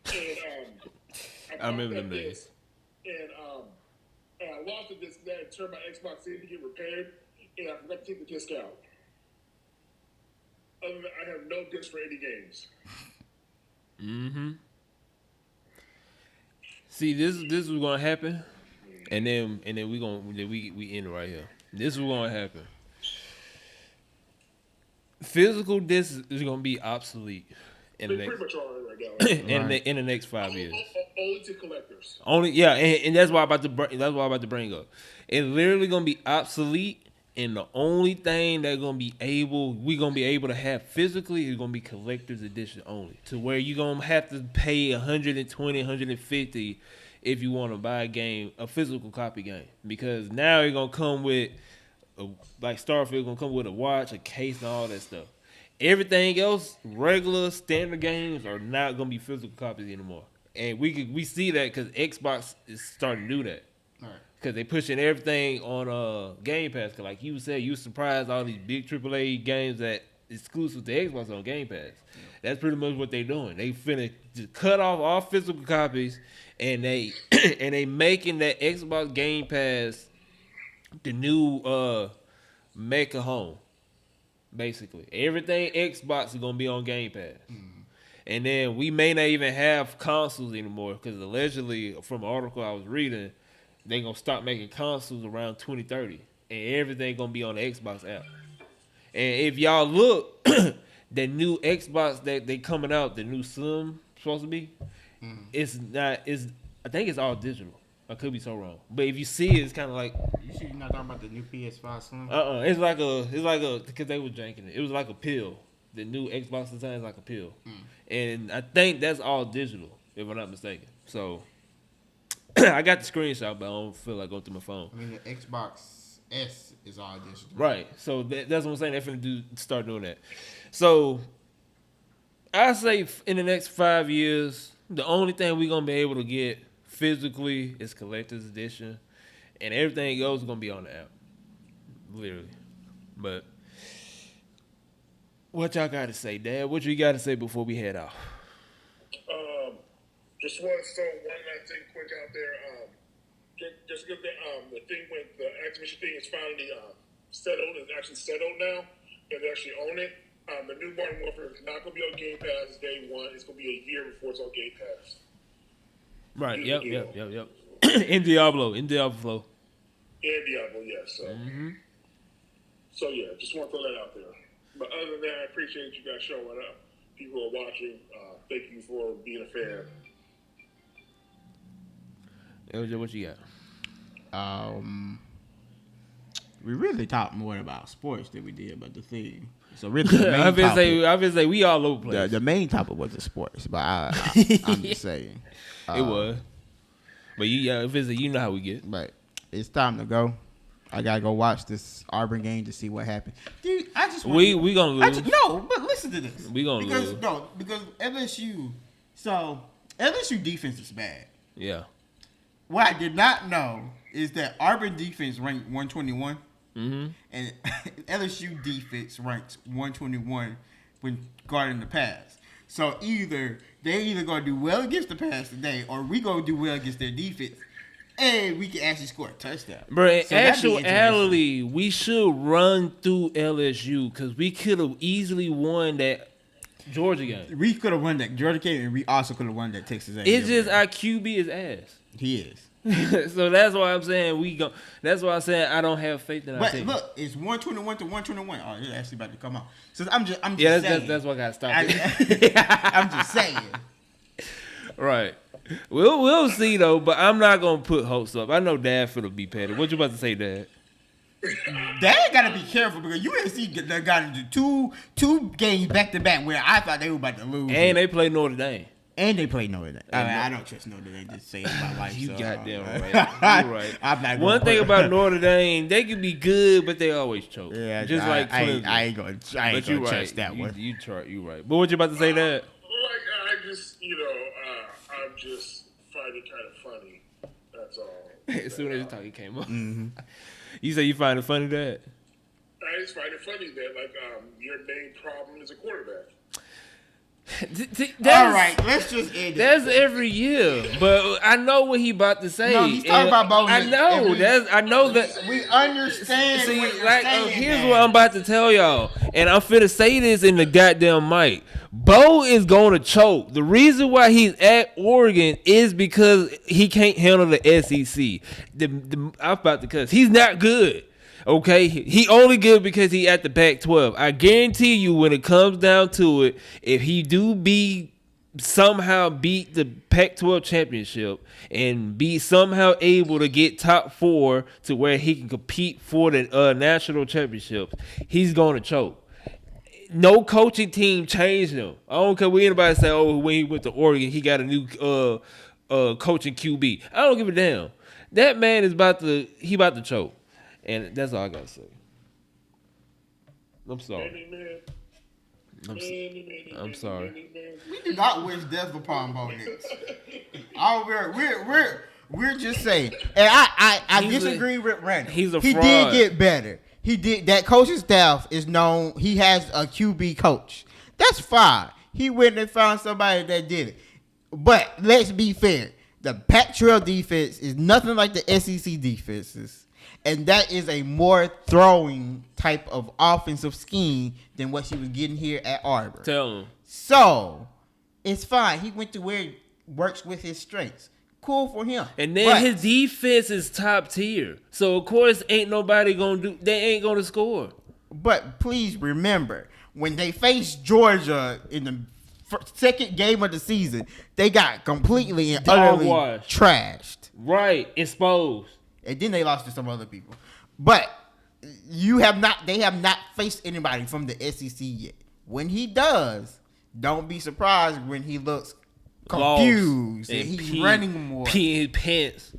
Speaker 3: And
Speaker 1: I remember them days.
Speaker 3: And I lost the disc that and turned my Xbox in to get repaired, and I forgot to take the disc out. Other than that, I have no disc for any games.
Speaker 1: See, this is gonna happen, and then we end right here. This is gonna happen. Physical discs is gonna be obsolete in the
Speaker 3: They
Speaker 1: next
Speaker 3: pretty much are right now.
Speaker 1: in the next 5 years.
Speaker 3: Only to collectors.
Speaker 1: And that's why I'm about to bring up. It's literally gonna be obsolete, and the only thing we're gonna be able to have physically is gonna be collector's edition only. To where you're gonna have to pay $120, $150 if you want to buy a physical copy game, because now it's gonna come with like Starfield gonna come with a watch, a case, and all that stuff. Everything else, regular standard games, are not gonna be physical copies anymore. And we see that because Xbox is starting to do that.
Speaker 2: All right.
Speaker 1: Because they pushing everything on Game Pass. Cause like you said, you surprised all these big AAA games that exclusive to Xbox on Game Pass. Yeah. That's pretty much what they doing. They finna just cut off all physical copies, and they making that Xbox Game Pass the new Mecca home. basically. Everything Xbox is gonna be on Game Pass. And then we may not even have consoles anymore because allegedly, from an article I was reading, they gonna start making consoles around 2030, and everything gonna be on the Xbox app. And if y'all look, the new Xbox that they coming out, the new Slim supposed to be, it's not. I think it's all digital. I could be so wrong, but if you see it, it's kind of like.
Speaker 2: You sure you're not talking about the new PS5 Slim?
Speaker 1: It's like a because they were janking it. It was like a pill. The new Xbox design is like a pill, and I think that's all digital, if I'm not mistaken. So I got the screenshot, but I don't feel like going through my phone.
Speaker 2: I mean, the Xbox S is all digital.
Speaker 1: Right. So that's what I'm saying. They're finna start doing that. So I say in the next 5 years, the only thing we're gonna be able to get physically is collector's edition, and everything else is gonna be on the app, literally. But what y'all got to say, Dad? What you got to say before we head off?
Speaker 3: Just want to throw one last thing quick out there. Just get the thing with the Activision thing is finally settled. It's actually settled now, and they actually own it. The new Modern Warfare is not going to be on Game Pass day one. It's going to be a year before it's on Game Pass.
Speaker 1: Right. Yep. In Diablo.
Speaker 3: And Diablo, yes. So yeah, just want to throw that out there. But other than that, I appreciate you guys showing up. People who are watching, thank you for being a fan.
Speaker 1: LJ, what you got?
Speaker 2: We really talked more about sports than we did about the thing. So really, the main
Speaker 1: I've been say we all over the place.
Speaker 2: The main topic was the sports, but I'm just saying
Speaker 1: it was. But you know how we get.
Speaker 2: But it's time to go. I gotta go watch this Auburn game to see what happened. Dude, I just
Speaker 1: we gonna lose.
Speaker 2: No, but listen to this.
Speaker 1: We gonna lose.
Speaker 2: Because LSU. So LSU defense is bad.
Speaker 1: Yeah.
Speaker 2: What I did not know is that Auburn defense ranked 121, and LSU defense ranks 121 when guarding the pass. So they gonna do well against the pass today, or we gonna do well against their defense. And we can actually score a touchdown.
Speaker 1: Bro, in actuality, we should run through LSU because we could have easily won that Georgia game.
Speaker 2: We could have won that Georgia game, and we also could have won that Texas A&M
Speaker 1: It's just
Speaker 2: game.
Speaker 1: our QB is ass.
Speaker 2: He is.
Speaker 1: So that's why I'm saying that's why I'm saying I don't have faith in our team.
Speaker 2: But look, it's 121 to 121. Oh, it's actually about to come out. So I'm just
Speaker 1: yeah,
Speaker 2: saying.
Speaker 1: That's why I gotta stop it.
Speaker 2: I'm just saying.
Speaker 1: Right. We'll see though, but I'm not gonna put hopes up. I know Dad finna be petty. What you about to say, Dad?
Speaker 2: Dad gotta be careful because USC got into two games back to back where I thought they were about to lose.
Speaker 1: And they play Notre Dame.
Speaker 2: And they play Notre Dame. I don't trust Notre Dame to say it about life.
Speaker 1: You
Speaker 2: so,
Speaker 1: goddamn right. You're right.
Speaker 2: I'm not
Speaker 1: One thing about Notre Dame, they can be good, but they always choke.
Speaker 2: Yeah,
Speaker 1: just like Clemson.
Speaker 2: I ain't gonna trust that one.
Speaker 1: You right. But what you about to say, Dad?
Speaker 3: I just, I'm just finding it kind of funny. That's all.
Speaker 1: As soon as the talking came up. You say you find it funny, Dad?
Speaker 3: I just find it funny that, your main problem is a quarterback.
Speaker 2: All right, let's just end it.
Speaker 1: That's every year, but I know what he about to say.
Speaker 2: No, he's talking about Bo.
Speaker 1: I know. I know that.
Speaker 2: We understand.
Speaker 1: See,
Speaker 2: what you're
Speaker 1: like,
Speaker 2: saying,
Speaker 1: here's
Speaker 2: man.
Speaker 1: what I'm about to tell y'all, and I'm finna say this in the goddamn mic. Bo is going to choke. The reason why he's at Oregon is because he can't handle the SEC. I'm about to cuss. He's not good. Okay, he only good because he at the Pac-12. I guarantee you, when it comes down to it, if he do somehow beat the Pac-12 championship and be somehow able to get top 4 to where he can compete for the national championships, he's going to choke. No coaching team changed him. I don't care what anybody say. Oh, when he went to Oregon, he got a new coaching QB. I don't give a damn. That man is about to choke. And that's all I gotta say. I'm sorry. I'm sorry.
Speaker 2: We do not wish death upon Bo Nix. We're just saying. And I disagree with Randall.
Speaker 1: He's a
Speaker 2: fraud. He did get better. He did. That coaching staff is known. He has a QB coach. That's fine. He went and found somebody that did it. But let's be fair. The Pac-12 defense is nothing like the SEC defenses. And that is a more throwing type of offensive scheme than what she was getting here at Auburn.
Speaker 1: Tell him.
Speaker 2: So, it's fine. He went to where it works with his strengths. Cool for him.
Speaker 1: And then his defense is top tier. So, of course, ain't nobody going to do... They ain't going to score.
Speaker 2: But please remember, when they faced Georgia in the second game of the season, they got completely and utterly trashed.
Speaker 1: Right. Exposed.
Speaker 2: And then they lost to some other people. But they have not faced anybody from the SEC yet. When he does, don't be surprised when he looks confused and he's running more.
Speaker 1: Peeing his pants.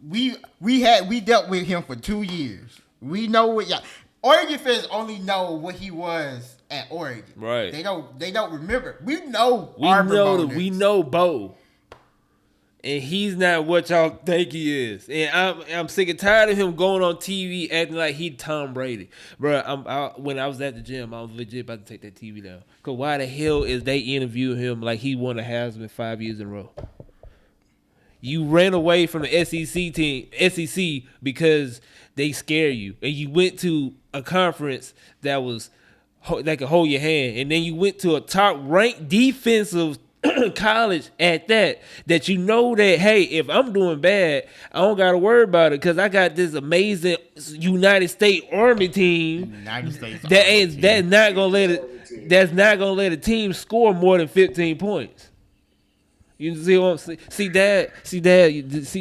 Speaker 2: We dealt with him for 2 years. We know what Oregon fans only know what he was at Oregon.
Speaker 1: Right.
Speaker 2: They don't remember. We know
Speaker 1: We know Bo. And he's not what y'all think he is. And I'm sick and tired of him going on TV acting like he Tom Brady. Bro, when I was at the gym, I was legit about to take that TV down. Because why the hell is they interviewing him like he won a Heisman 5 years in a row? You ran away from the SEC because they scare you. And you went to a conference that could hold your hand. And then you went to a top-ranked defensive college at that you know that, hey, if I'm doing bad, I don't got to worry about it because I got this amazing United States Army team that's not going to let a team score more than 15 points. You see what I'm saying? See, Dad, see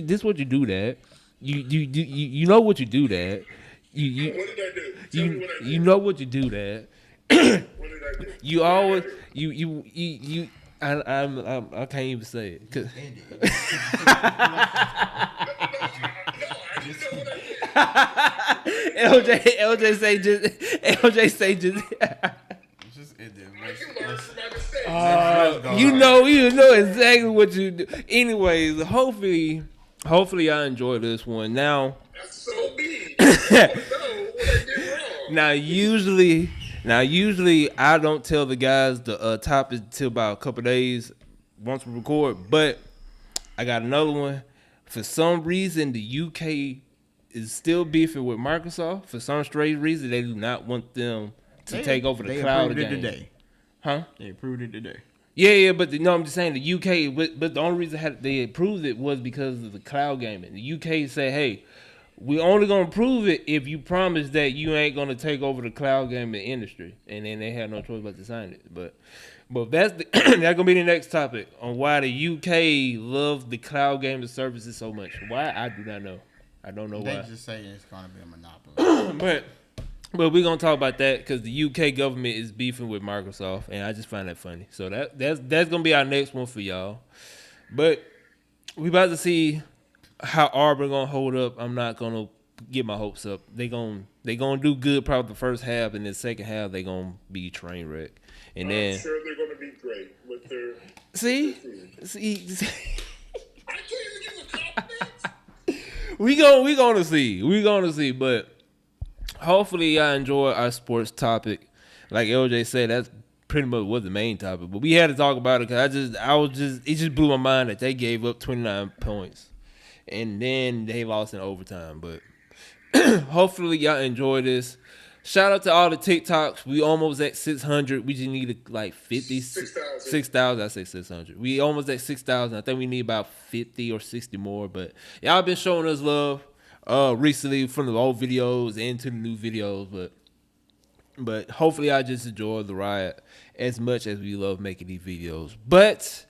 Speaker 1: this what you do, Dad. You know what you do, Dad.
Speaker 3: What did I do? Tell me what I did.
Speaker 1: You know what you do, Dad.
Speaker 3: What did I do?
Speaker 1: You always you I can't even say it.
Speaker 3: No, I just know what I did.
Speaker 1: LJ say just
Speaker 2: Just end it.
Speaker 3: I can learn from my mistakes.
Speaker 1: you know exactly what you do. Anyways, hopefully I enjoy this one. Now
Speaker 3: That's so mean. I don't know what I did wrong.
Speaker 1: Now, usually I don't tell the guys the topic until about a couple days once we record. But I got another one. For some reason, the UK is still beefing with Microsoft. For some strange reason, they do not want them to take over the cloud again.
Speaker 2: They approved it today.
Speaker 1: Huh?
Speaker 2: They approved it today.
Speaker 1: Yeah, but I'm just saying the UK. But the only reason they approved it was because of the cloud gaming. The UK said, hey, we only gonna prove it if you promise that you ain't gonna take over the cloud gaming industry, and then they had no choice but to sign it. But that's that's gonna be the next topic on why the UK love the cloud gaming services so much. Why I do not know. I don't know why.
Speaker 2: They just say it's gonna be a monopoly.
Speaker 1: but we're gonna talk about that because the UK government is beefing with Microsoft, and I just find that funny. So that's gonna be our next one for y'all. But we about to see how Auburn gonna hold up. I'm not gonna get my hopes up. They gonna do good probably the first half, and then the second half they gonna be train wreck. And
Speaker 3: I'm sure they're gonna be great with their.
Speaker 1: See.
Speaker 3: I can't even give a compliment.
Speaker 1: we gonna see. But hopefully y'all enjoy our sports topic. Like LJ said, that's pretty much was the main topic. But we had to talk about it because it just blew my mind that they gave up 29 points. And then they lost in overtime. But hopefully y'all enjoy this. Shout out to all the TikToks. We almost at 600. We just need like 50. 6,000. I say 600. We almost at 6,000. I think we need about 50 or 60 more. But y'all been showing us love recently from the old videos into the new videos. But hopefully I just enjoy the ride as much as we love making these videos. But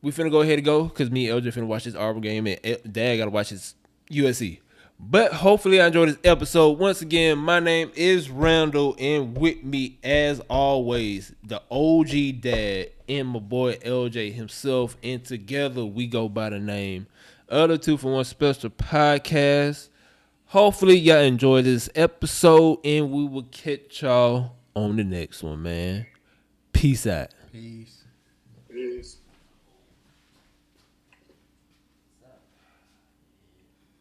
Speaker 1: we finna go ahead and go because me and LJ finna watch this Auburn game and Dad gotta watch his USC. But hopefully I enjoyed this episode. Once again, my name is Randall, and with me, as always, the OG Dad and my boy LJ himself. And together we go by the name of the 2 for 1 Special Podcast. Hopefully y'all enjoy this episode, and we will catch y'all on the next one, man. Peace out.
Speaker 2: Peace.